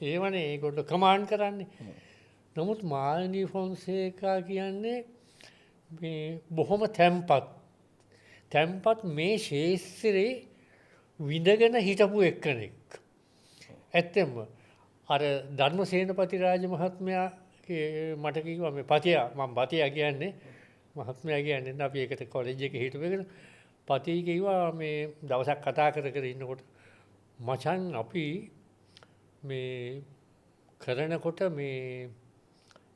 ඒවනේ ඒගොල්ලෝ කමාන්ඩ් කරන්නේ. නමුත් මාලිනී ෆොන්සේකා කියන්නේ මේ බොහොම තැම්පත් මේ ශේෂ්ත්‍රේ විඳගෙන හිටපු එක්කෙනෙක්. ඇත්තෙම අර ධර්මසේනපති රාජ මහත්මයා මට කිව්වා මේ පතියා මම පතියා කියන්නේ මහත්මයා කියන්නේ අපි ඒකට කොලෙජ් එකේ හිටපු එකට පතිය කිව්වා මේ දවසක් කතා කර ඉන්නකොට මචං අපි මේ කරනකොට මේ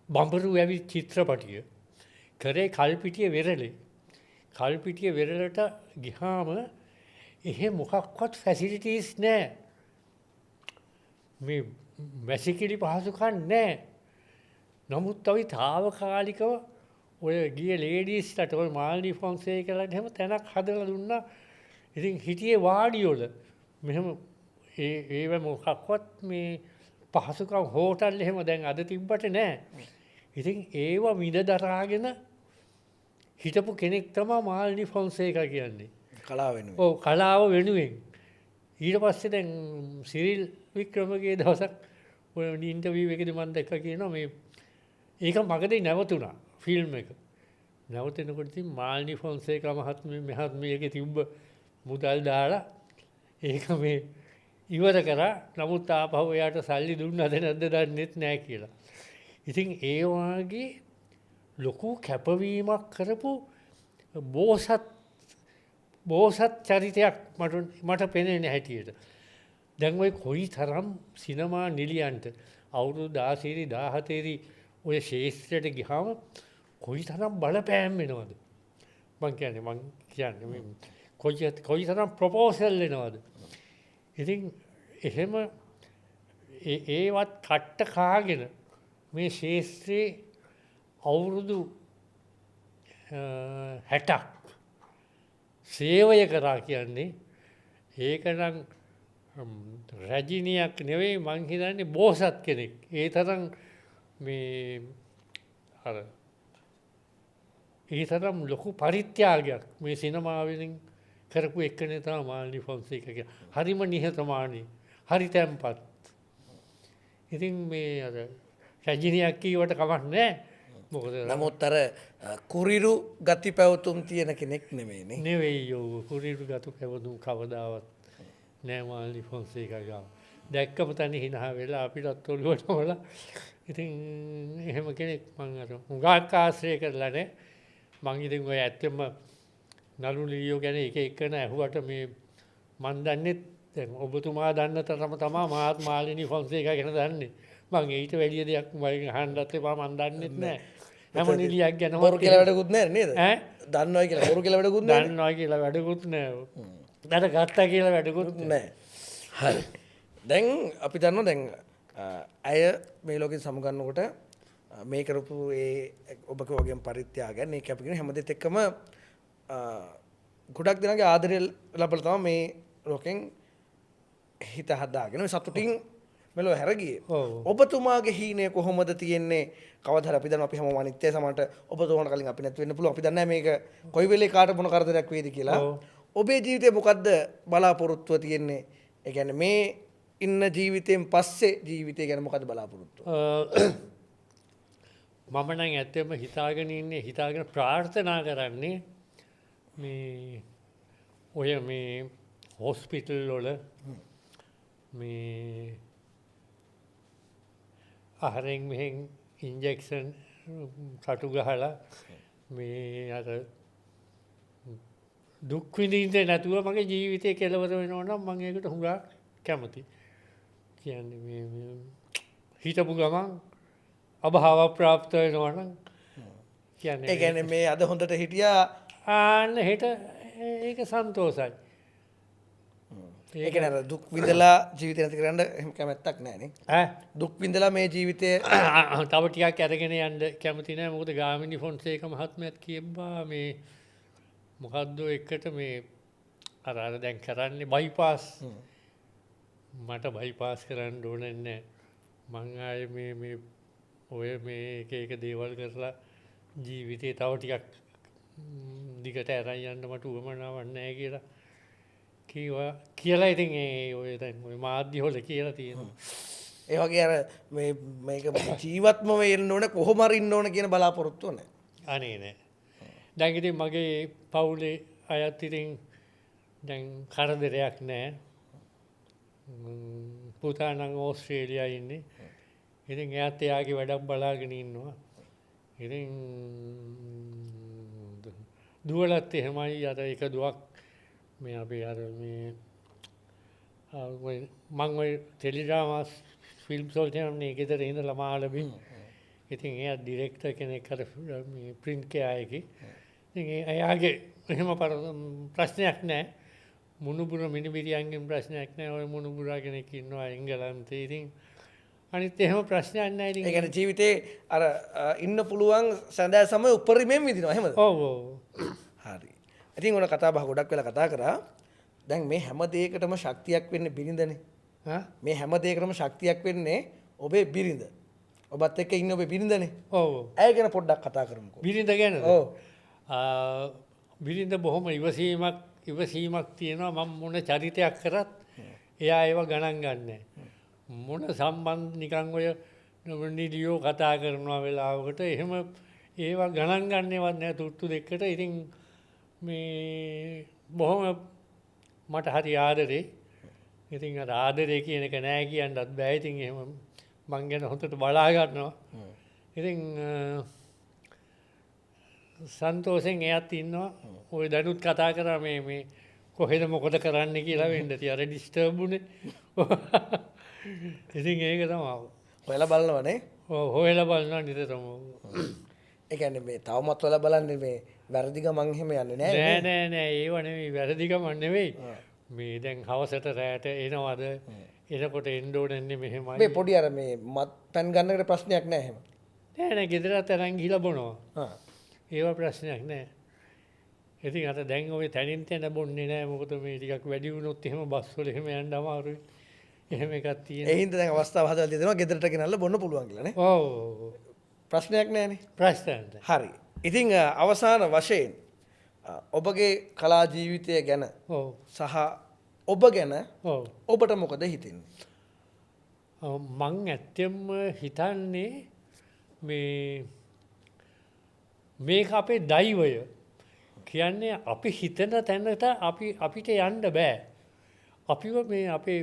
බඹරු ඇවි චිත්‍රපටිය කරේ කල්පිටිය වෙරළට ගිහාම එහෙ මොකක්වත් ෆැසිලිටීස් නෑ. මේ වැසිකිලි පහසුකම් නෑ. නමුත් අපි තාවකාලිකව ඔය ගිය ලේඩීස්ලට ඔය මාලිනී ෆොන්සේකාලාට එහෙම තැනක් හදලා දුන්නා. ඉතින් හිටියේ වාඩිවල මෙහෙම ඒව මොකක්වත් මේ පහසුකම් හෝටල් එහෙම දැන් අද තිබ්බට නෑ. ඉතින් ඒව විඳ දරාගෙන හිටපු කෙනෙක් තමයි මාලිනී ෆොන්සේකා කියන්නේ. කලාව වෙනුවෙන්. ඔව් කලාව වෙනුවෙන්. ඊට පස්සේ දැන් සිරිල් වික්‍රමගේ දවසක් ඔය ඉන්ටර්විව් එකේදී මම දැක්කා කියනවා මේ ඒක මගදී නැවතුණා ෆිල්ම් එක. නැවතෙනකොට ඉතින් මාලිනී ෆොන්සේකා මහත්මියගේ තිබ්බ මුදල් දාලා ඒක මේ ඉවර කරා. නමුත් ආපහු එයාට සල්ලි දුන්නද නැද්ද දන්නෙත් නැහැ කියලා. ඉතින් ඒ වාගේ ලොකු කැපවීමක් කරපු බෝසත් චරිතයක් මට පෙනෙන හැටියට. දැන් ඔය කොයි තරම් සිනමා නිලියන්ට අවුරුදු 16 17 ඔය ශේෂ්ත්‍රයට ගියාම කොයි තරම් බලපෑම් වෙනවද? මං කියන්නේ කොයි තරම් ප්‍රොපෝසල් එනවද? ඉතින් එහෙම ඒවත් කට්ට කාගෙන මේ ශේෂ්ත්‍රයේ අවුරුදු 60ක් සේවය කරා කියන්නේ ඒකනම් රැජිනියක් නෙවෙයි මං හිතන්නේ බෝසත් කෙනෙක්. ඒ තරම් මේ ඒ තරම් ලොකු පරිත්‍යාගයක් මේ සිනමාවෙන් කරපු එක්කනේ තමයි මාලිනී ෆොන්සේකා කියන්නේ. හරිම නිහතමානී, හරි තැම්පත්. ඉතින් මේ අර රැජිනියක් කීවට කමක් නැහැ. මොකද නමුත් අර කුරිරු ගති පැවතුම් තියෙන කෙනෙක් නෙමෙයිනේ. නෙවෙයි යෝ කුරිරු ගති පැවතුම් කවදාවත් නෑ මාලිනී ෆොන්සේකා ගාව. දැක්කම තනි හිනා වෙලා අපිටත් ඔළුවට වල. ඉතින් එහෙම කෙනෙක් මං අර හුඟක් ආශ්‍රය කරලා නේ. මං ඉතින් ඔය ඇත්තම නළු නිළියෝ ගැන එක එකන ඇහුවට මේ මන් දන්නේ දැන් ඔබතුමා දන්න තරම තමයි මාත් මාලිනී ෆොන්සේකා ගැන දන්නේ. මං ඊට වැඩිය දෙයක් මම අහන්නත් එපා මන් දන්නෙත් නෑ. හැම නිලියක් ගැන බොරු කියලා වැඩකුත් නෑ නේද? ඈ දන්නවයි කියලා බොරු කියලා වැඩකුත් නෑ. දන්නවයි කියලා වැඩකුත් නෑ. දර ගත්තා කියලා වැඩකුත් නෑ. හරි. දැන් අපි දන්නවා දැන් ඇය මේ ලෝකෙ සමුගන්නකොට මේ කරපු ඒ ඔබක වගේ පරිත්‍යාගයන් ඒ කැපකිරීම හැමදේත් එක්කම ගොඩක් දෙනාගේ ආදරය ලබලා තමයි මේ ලෝකෙන් හිත හදාගෙන සතුටින් මෙලෝ හැර ගියේ. ඔබතුමාගේ හීනය කොහොමද තියෙන්නේ? කවදාද අපි දන්නවා අපි හැමෝම අනිත්‍ය සමහරට ඔබතුමාට කලින් අපි නැති වෙන්න පුළුවන්. අපි දන්නේ මේක කොයි වෙලේ කාට මොන කරදරයක් වේද කියලා. ඔබේ ජීවිතේ මොකද්ද බලාපොරොත්තුව තියෙන්නේ? ඒ කියන්නේ මේ ඉන්න ජීවිතයෙන් පස්සේ ජීවිතය ගැන මොකද බලාපොරොත්තුව? මම නම් ඇත්තම හිතාගෙන ඉන්නේ හිතාගෙන ප්‍රාර්ථනා කරන්නේ මේ ඔය මේ හොස්පිටල් වල මේ අහරෙන් මෙහෙන් ඉන්ජෙක්ෂන් කටු ගහලා මේ අර දුක් විඳින්න නැතුව මගේ ජීවිතේ කෙලවර වෙනවා නම් මම ඒකට හුඟක් කැමතියි. කියන්නේ මේ හිතපු ගමන් අභාව ප්‍රාප්ත වෙනවා නම් කියන්නේ ඒ කියන්නේ මේ අද හොඳට හිටියා ආන්න හෙට ඒක සන්තෝසයි. ඒක නේද දුක් විඳලා ජීවිතය නැති කරන්න එහෙම කැමැත්තක් නැහැ නේ. දුක් විඳලා මේ ජීවිතය තව ටිකක් අරගෙන යන්න කැමති නැහැ. මොකද ගාමිණි ෆොන්සේක මහත්මයාත් කියපුවා මේ මොකද්ද එකට මේ අර දැන් කරන්නේ බයිපාස්. මට බයිපාස් කරන්න ඕනේ නැහැ. මං ආයේ මේ ඔය මේ එක දේවල් කරලා ජීවිතේ තව ටිකක් දිගට අරන් යන්න මට උවමනාවක් නැහැ කියලා කිව්වා. කියලා ඉතින් ඒ ඔය දැන් ඔය මාධ්‍ය වල කියලා තියෙනවා. ඒ වගේ අර මේක ජීවත්ම වෙන්න ඕනේ කොහොම හරි ඉන්න ඕනේ කියන බලාපොරොත්තුව නැහැ. අනේ නෑ. දැන් ඉතින් මගේ පවුලේ අයත් ඉතින් දැන් කරදරයක් නෑ. පුතා නම් ඕස්ට්‍රේලියාවේ ඉන්නේ. ඉතින් එයාත් එයාගේ වැඩක් බලාගෙන ඉන්නවා. ඉතින් දුවලත් එහෙමයි අර එක දුවක් මේ අපේ අර මේ මම ඔය ටෙලිඩ්‍රාමා ෆිල්ම්ස් වලට යන්නේ ගෙදර ඉඳලා මාළඹින්. ඉතින් එයා ඩිරෙක්ටර් කෙනෙක් අර මේ ප්‍රින්ට් කෑයකේ. ඉතින් එයාගේ එහෙම ප්‍රශ්නයක් නැහැ. මුණුබුර මිනිබිරියන්ගෙන් ප්‍රශ්නයක් නැහැ. ඔය මුණුබුරා කෙනෙක් ඉන්නවා එංගලන්තේ. ඉතින් අනිත් එහෙම ප්‍රශ්නයක් නැහැ. ඉතින් ඒ කියන්නේ ජීවිතේ අර ඉන්න පුළුවන් සඳහා සමය උපරිමයෙන් විඳිනවා එහෙමද? ඔව් ඔව්. හරි. ඉතින් ඔන කතා බහ ගොඩක් වෙලා කතා කරා. දැන් මේ හැම දෙයකටම ශක්තියක් වෙන්නේ බිරිඳනේ. මේ හැම දෙයකටම ශක්තියක් වෙන්නේ ඔබේ බිරිඳ. ඔබත් එක්ක ඉන්න ඔබේ බිරිඳනේ. ඔව්. ඇය ගැන පොඩ්ඩක් කතා කරමුකෝ. බිරිඳ ගැනද? ඔව්. බිරිඳ බොහොම ඉවසීමක් තියෙනවා. මම මොන චරිතයක් කරත් එයා ඒව ගණන් ගන්නෑ. මොන සම්බන්ධ නිකන් ඔය නිලියෝ කතා කරනවා වෙලාවකට එහෙම ඒවා ගණන් ගන්නේවත් නැහැ තුට්ටු දෙකට. ඉතින් මේ බොහොම මට හරි ආදරේ. ඉතින් අර ආදරේ කියන එක නෑ කියන්නත් බෑ. ඉතින් එහෙම මං ගැන හොඳට බලා ගන්නවා. ඉතින් සන්තෝෂෙන් එයත් ඉන්නවා. ඔය දැනුත් කතා කරා මේ කොහෙද මොකද කරන්න කියලා වෙන්න තිය අර ඩිස්ටර්බ් උනේ. ඉතින් ඒක තමයි. හොයලා බලනවනේ. ඔව් හොයලා බලනවා නිතරම. ඒ කියන්නේ මේ තවමත් හොයලා බලන්නේ මේ වැරදි ගමන් එහෙම යන්නේ නැහැ. නෑ ඒව නෙවෙයි වැරදි ගමන් නෙවෙයි. මේ දැන් හවසට රැට එනවද? එනකොට එන්න ඕනන්නේ මෙහෙමයි. මේ පොඩි අර මේ මත් පැන් ගන්නකට ප්‍රශ්නයක් නැහැ එහෙම. නෑ ගෙදරත් අරන් ගිහලා බොනවා. ඒව ප්‍රශ්නයක් නෑ. ඉතින් අර දැන් ඔය තනින් තන බොන්නේ නෑ. මොකද මේ ටිකක් වැඩි වුණොත් එහෙම බස් වල එහෙම යන්න අමාරුයි. එහෙම එකක් තියෙනවා. ඒ හින්දා දැන් අවස්ථාව හදලා දෙනවා ගෙදරට ගෙනල්ලා බොන්න පුළුවන් කියලා නේ. ඔව්. ප්‍රශ්නයක් නෑනේ. ප්‍රශ්නයක් නෑ. හරි. ඉතින් අවසාන වශයෙන් ඔබගේ කලා ජීවිතය ගැන සහ ඔබ ගැන ඔබට මොකද හිතෙන්නේ? මං ඇත්තෙන්ම හිතන්නේ මේක අපේ දෛවය. කියන්නේ අපි හිතන තැනට අපිට යන්න බෑ. අපිව මේ අපේ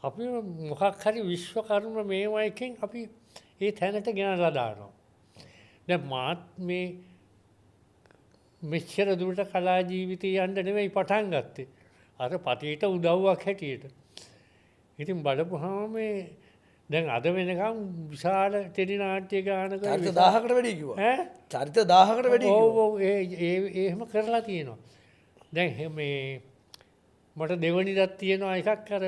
අපි මොකක් හරි විශ්වකර්ම මේවයකින් අපි ඒ තැනට ගෙනල්ලා දානවා. දැන් මාත් මේ මෙච්චර දුරට කලා ජීවිතය යන්න නෙවෙයි පටන් ගත්තේ. අර පතියට උදව්වක් හැටියට. ඉතින් බලපුවාම දැන් අද වෙනකම් විශාල ටෙලි නාට්‍ය ගානක චරිත 1000කට වැඩි කිව්වා. චරිත 1000කට වැඩි කිව්වා. ඔව් එහෙම කරලා තියෙනවා. දැන් මේ මට දෙවනිදක් තියෙනවා එකක් අර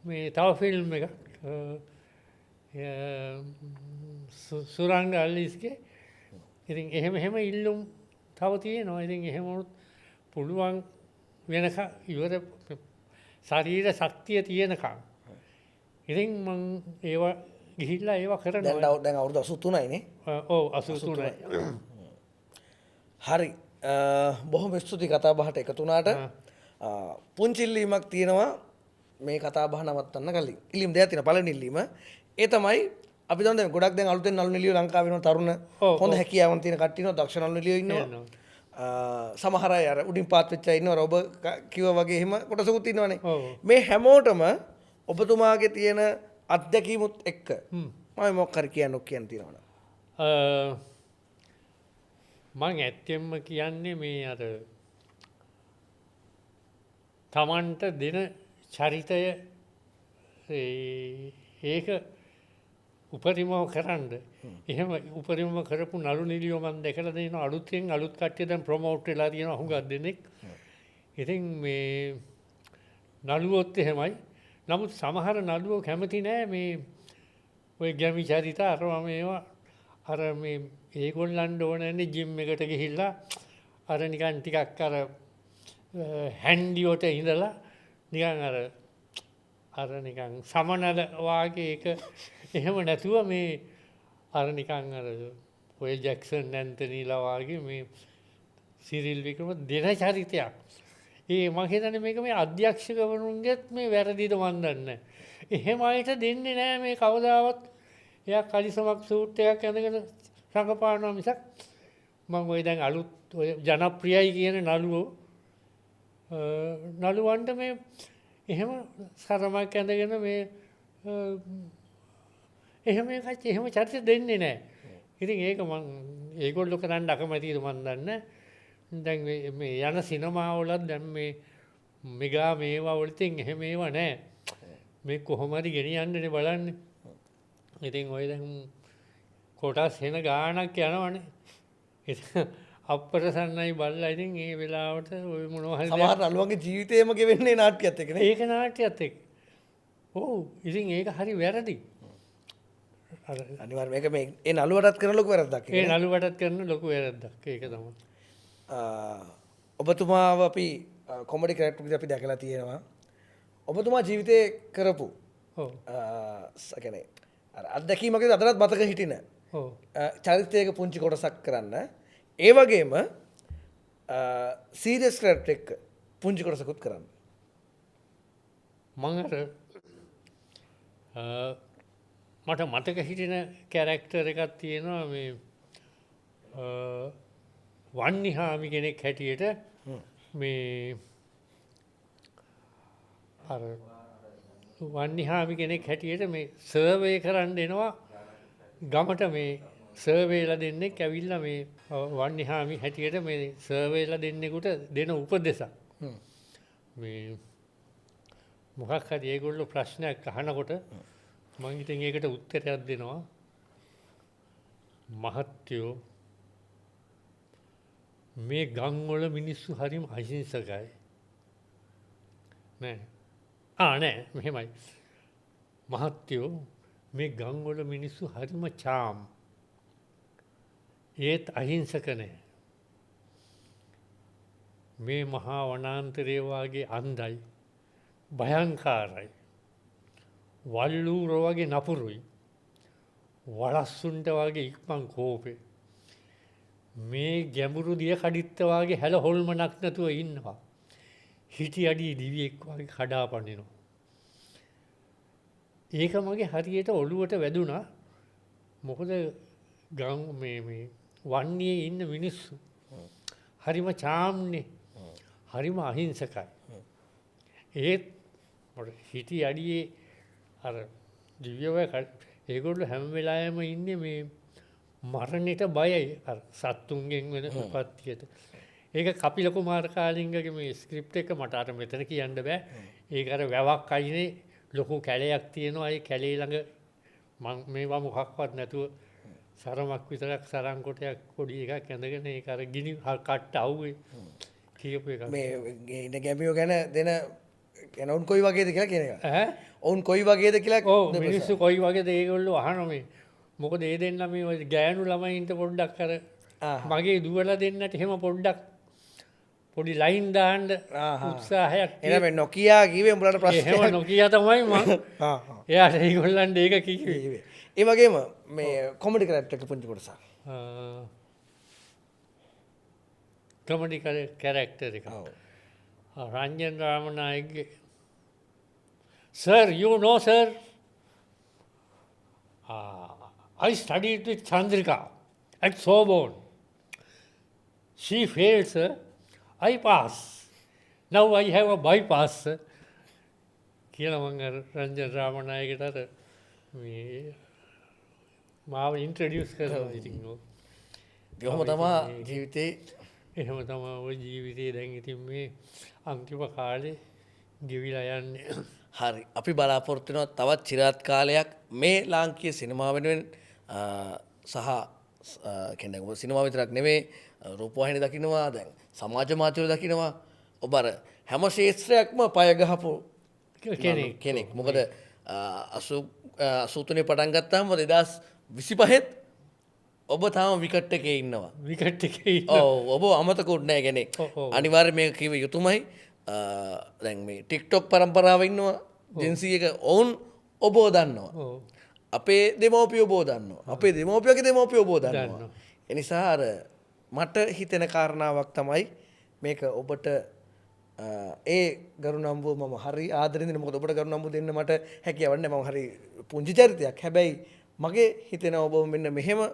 මේ තව ෆිල්ම් එකක් සුරංග අල්ලිස්ගේ. ඉතින් එහෙම ඉල්ලුම් තව තියෙනවා. ඉතින් එහෙම වුණොත් පුළුවන් වෙනක ඉවර ශරීර ශක්තිය තියෙනකම්. ඉතින් මං ඒවා ගිහිල්ලා ඒවා කරනවා. දැන් අවුරුදු 83යි නේ. ඔව් 83යි. හරි. බොහොම ස්තුතියි කතා බහට එකතු වුණාට. පුංචි ඉල්ලීමක් තියෙනවා මේ කතා බහ නවත්තන්න කලින්. ඉල්ලීම් දෙකක් තියෙනවා. පළවෙනි ඉල්ලීම ඒ තමයි අපි දන්නවා ගොඩක් දැන් අලුතෙන් නළු නිලියෝ ලංකාවේ වෙන තරුණ හොඳ හැකියාවන් තියෙන කට්ටිය ඉන්නවා. දක්ෂ නළු නිලියෝ ඉන්නවා. සමහර අය අර උඩින් පාත් වෙච්ච අය ඉන්නවා. ඔබ කිව්වා වගේ එහෙම කොටසකුත් ඉන්නවනේ. මේ හැමෝටම ඔබතුමාගේ තියෙන අත්දැකීමුත් එක්ක මම මොකක් හරි කියන්න තියෙනවනේ. මං ඇත්තෙන්ම කියන්නේ මේ අර තමන්ට දෙන චරිතය ඒක උපරිමව කරන්න. එහෙම උපරිමව කරපු නළු නිලියෝ මම දැකලා දෙනවා. අලුත් කට්ටිය දැන් ප්‍රොමෝට් වෙලා තියෙනවා හුඟක් දෙනෙක්. ඉතින් මේ නළුවොත් එහෙමයි. නමුත් සමහර නළුවෝ කැමති නෑ මේ ඔය ගැමි චරිත අරවා මේවා අර මේ ඒගොල්ලන්ට ඕනන්නේ ජිම් එකට ගිහිල්ලා අර නිකන් ටිකක් අර හැන්ඩියට ඉඳලා නිකන් අර නිකන් සමනල වාගේ එක එහෙම නැතුව මේ අර නිකන් අර ඔය ජැක්සන් ඇන්තනීලා වාගේ මේ සිරිල් වික්‍රම දෙන චරිතයක්. මම හිතන්නේ මේක මේ අධ්‍යක්ෂකවරුන්ගෙත් මේ වැරදිද මන් දන්නේ. එහෙම අයට දෙන්නේ නැහැ මේ කවදාවත්. එයා කලිසමක් සූට් එකක් ඇඳගෙන රඟපානවා මිසක් මම ඔය දැන් අලුත් ඔය ජනප්‍රියයි කියන නළුවන්ට මේ එහෙම සරමක් ඇඳගෙන මේ එහෙම චරිත දෙන්නේ නැහැ. ඉතින් ඒක මම ඒගොල්ලෝ කරන්න අකමැතිද මන් දන්නේ. දැන් මේ යන සිනමාවලත් දැන් මේ මෙගා මේවා වලටින් එහෙම ඒවා නැහැ. මේ කොහොම හරි ගෙනියන්නනේ බලන්නේ. ඉතින් ඔය දැන් කොටස් වෙන ගාණක් යනවනේ. අප්‍රසන්නයි බලලා ඉතින් ඒ වෙලාවට ඔය මොනවා හරි සමහර නළුවන්ගේ ජීවිතේම ගෙවෙන්නේ නාට්‍යයත් එක්ක නේ. ඒක නාට්‍යයත් එක්ක. ඔව් ඉතින් ඒක හරි වැරදි. අනිවාර්යයෙන් මේක මේ ඒ නළුවටත් කරන ලොකු වැරද්දක්. ඒ නළුවටත් කරන ලොකු වැරද්දක්. ඒක තමයි. ඔබතුමාව අපි කොමඩි කැරක්ටර් විදිහට අපි දැකලා තියෙනවා. ඔබතුමා ජීවිතේ කරපු කියන්නේ අර අත්දැකීමක අදටත් මතක හිටින චරිතයක පුංචි කොටසක් කරන්න. ඒ වගේම සීරියස් කැරක්ටර් එක්ක පුංචි කොටසකුත් කරන්න. මම මට මතක හිටින කැරක්ටර් එකක් තියෙනවා මේ වන්නිහාමි කෙනෙක් හැටියට මේ අර වන්නිහාමි කෙනෙක් හැටියට මේ සර්වේ කරන්න එනවා ගමට මේ සර්වේලා දෙන්නෙක් ඇවිල්ලා මේ වන්නිහාමි හැටියට මේ සර්වේලා දෙන්නෙකුට දෙන උපදෙසක්. මේ මොකක් හරි ඒගොල්ලෝ ප්‍රශ්නයක් අහනකොට මම ඉතින් ඒකට උත්තරයක් දෙනවා. මහත්තයෝ මේ ගම් වල මිනිස්සු හරිම අහිංසකයි. නෑ. නෑ මෙහෙමයි. මහත්තයෝ මේ ගම් වල මිනිස්සු හරිම චාම්. ඒත් අහිංසක නෑ. මේ මහා වනාන්තරය වාගේ අන්ධයි. භයංකාරයි. වල්ලූරෝ වගේ නපුරුයි. වලස්සුන්ට වගේ ඉක්මන් කෝපේ. මේ ගැඹුරු දිය කඩਿੱත්ත වාගේ හැල හොල්මනක් නැතුව ඉන්නවා. හිටි අඩි දිවියෙක් වගේ කඩා පනිනවා. ඒක මගේ හරියට ඔළුවට වැදුනා. මොකද ගම් මේ වන්නේ ඉන්න මිනිස්සු හරිම චාම්නේ. හරිම අහිංසකයි. ඒත් හිටි අඩියේ අර දිව්‍යව ඒගොල්ලෝ හැම වෙලාවෙම ඉන්නේ මේ මරණයට බයයි අර සත්තුන්ගෙන් වෙන උපත්තියට. ඒක කපිල කුමාර කාලිංගගේ මේ ස්ක්‍රිප්ට් එක මට අර මෙතන කියන්න බෑ. ඒක අර වැවක් අයිනේ ලොකු කැලයක් තියෙනවා. ඒ කැලේ ළඟ මේවා මොකක්වත් නැතුව සරමක් විතරක් සරංකොටයක් පොඩි එකක් ඇඳගෙන ඒක අර ගිනි කට්ට අවුවේ කියපු එක. මේ ඉන්න ගැමියෝ ගැන දෙන ඔවුන් කොයි වගේද කියලා කියන එක. ඈ ඔවුන් කොයි වගේද කියලා ඔව් මිනිස්සු කොයි වගේද ඒගොල්ලෝ අහනවා මේ. මොකද ඒ දෙන්න මේ ඔය ගෑනු ළමයින්ට පොඩ්ඩක් අර මගේ දුවලා දෙන්නට එහෙම පොඩ්ඩක් පොඩි ලයින් දාන්න උත්සාහයක් එනම නොකියා කිව්වේ උඹලට ප්‍රශ්නයක්. එහෙම නොකිය තමයි මම එයාට ඒගොල්ලන්ට ඒක කිව්වේ. ඒ වගේම මේ කොමඩි කරැක්ටර් එක පුංචි කොටසක්. කොමඩි කැරක්ටර් එක. Ranjan රාමනායකගේ Sir, you know, sir, I studied with Chandrika at Sorbonne. She failed, sir. I passed. Now I have a bypass, sir. කියලා මම රංජන් රාමනායකට අර මේ මාව ඉන්ට්‍රොඩියුස් කරනවා ඉතින් ඔව්. එහෙම තමයි ජීවිතේ එහෙම තමයි ඔය ජීවිතේ දැන් ඉතින් මේ අන්තිම කාලේ ගෙවිලා යන්නේ. හරි අපි බලාපොරොත්තු වෙනවා තවත් চিරාත් කාලයක් මේ ලාංකීය සිනමාව වෙනුවෙන් සහ කියන්නේ සිනමාව විතරක් නෙමෙයි රූපවාහිනිය දකින්නවා දැන් සමාජ මාධ්‍යවල දකින්නවා ඔබ අර හැම ශේත්‍රයක්ම පය ගහපු කෙනෙක් මොකද 83 පටන් ගත්තාම 2025ත් ඔබ තාම විකට් එකේ ඉන්නවා. විකට් එකේ ඔව් ඔබ අමතකුත් නැහැ කෙනෙක්. අනිවාර්යයෙන් මේක කිව්ව යුතුමයි. දැන් මේ ටික්ටොක් පරම්පරාව ඉන්නවා ජෙන්සී එක ඔවුන් ඔබව දන්නවා. අපේ දෙමව්පියෝ ඔබව දන්නවා. අපේ දෙමව්පියෝගේ දෙමව්පියෝ ඔබව දන්නවා. ඒ නිසා අර මට හිතෙන කාරණාවක් තමයි මේක ඔබට ඒ ගරුණම්බුව මම හරි ආදරෙන් දෙන මොකද ඔබට ගරුණම්බුව දෙන්න මට හැකියාවක් නැහැ. මම හරි පුංචි චරිතයක්. හැබැයි මගේ හිතෙන ඔබ මෙන්න මෙහෙම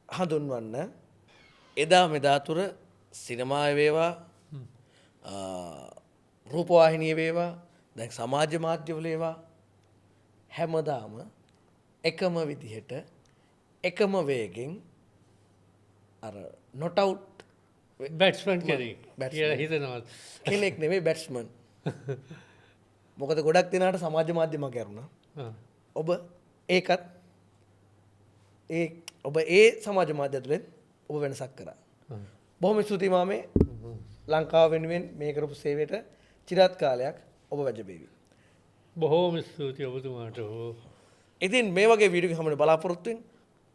හඳුන්වන්න එදා මෙදා තුර සිනමාවේ වේවා රූපවාහිනිය වේවා දැන් සමාජ මාධ්‍යවල වේවා හැමදාම එකම විදිහට එකම වේගෙන් අර not out බැට්ස්මන් කෙනෙක් කියලා හිතනවා. කෙනෙක් නෙමෙයි බැට්ස්මන්. මොකද ගොඩක් දෙනාට සමාජ මාධ්‍යම කරුණා. ඔබ ඒකත් ඔබ ඒ සමාජ මාධ්‍ය තුළින් ඔබ වෙනසක් කරා. බොහොම ස්තුතියි මාමේ. ලංකාව වෙනුවෙන් මේ කරපු සේවයට চিරාත් කාලයක් ඔබ වැජබේවි. බොහෝම ස්තුතියි ඔබතුමාට. ඉතින් මේ වගේ වීඩියෝ එකක් හැමෝම බලාපොරොත්තු වෙන්න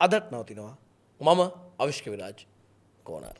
අදත් නවතිනවා. මම අවිෂ්ක විරාජ් කෝනාර.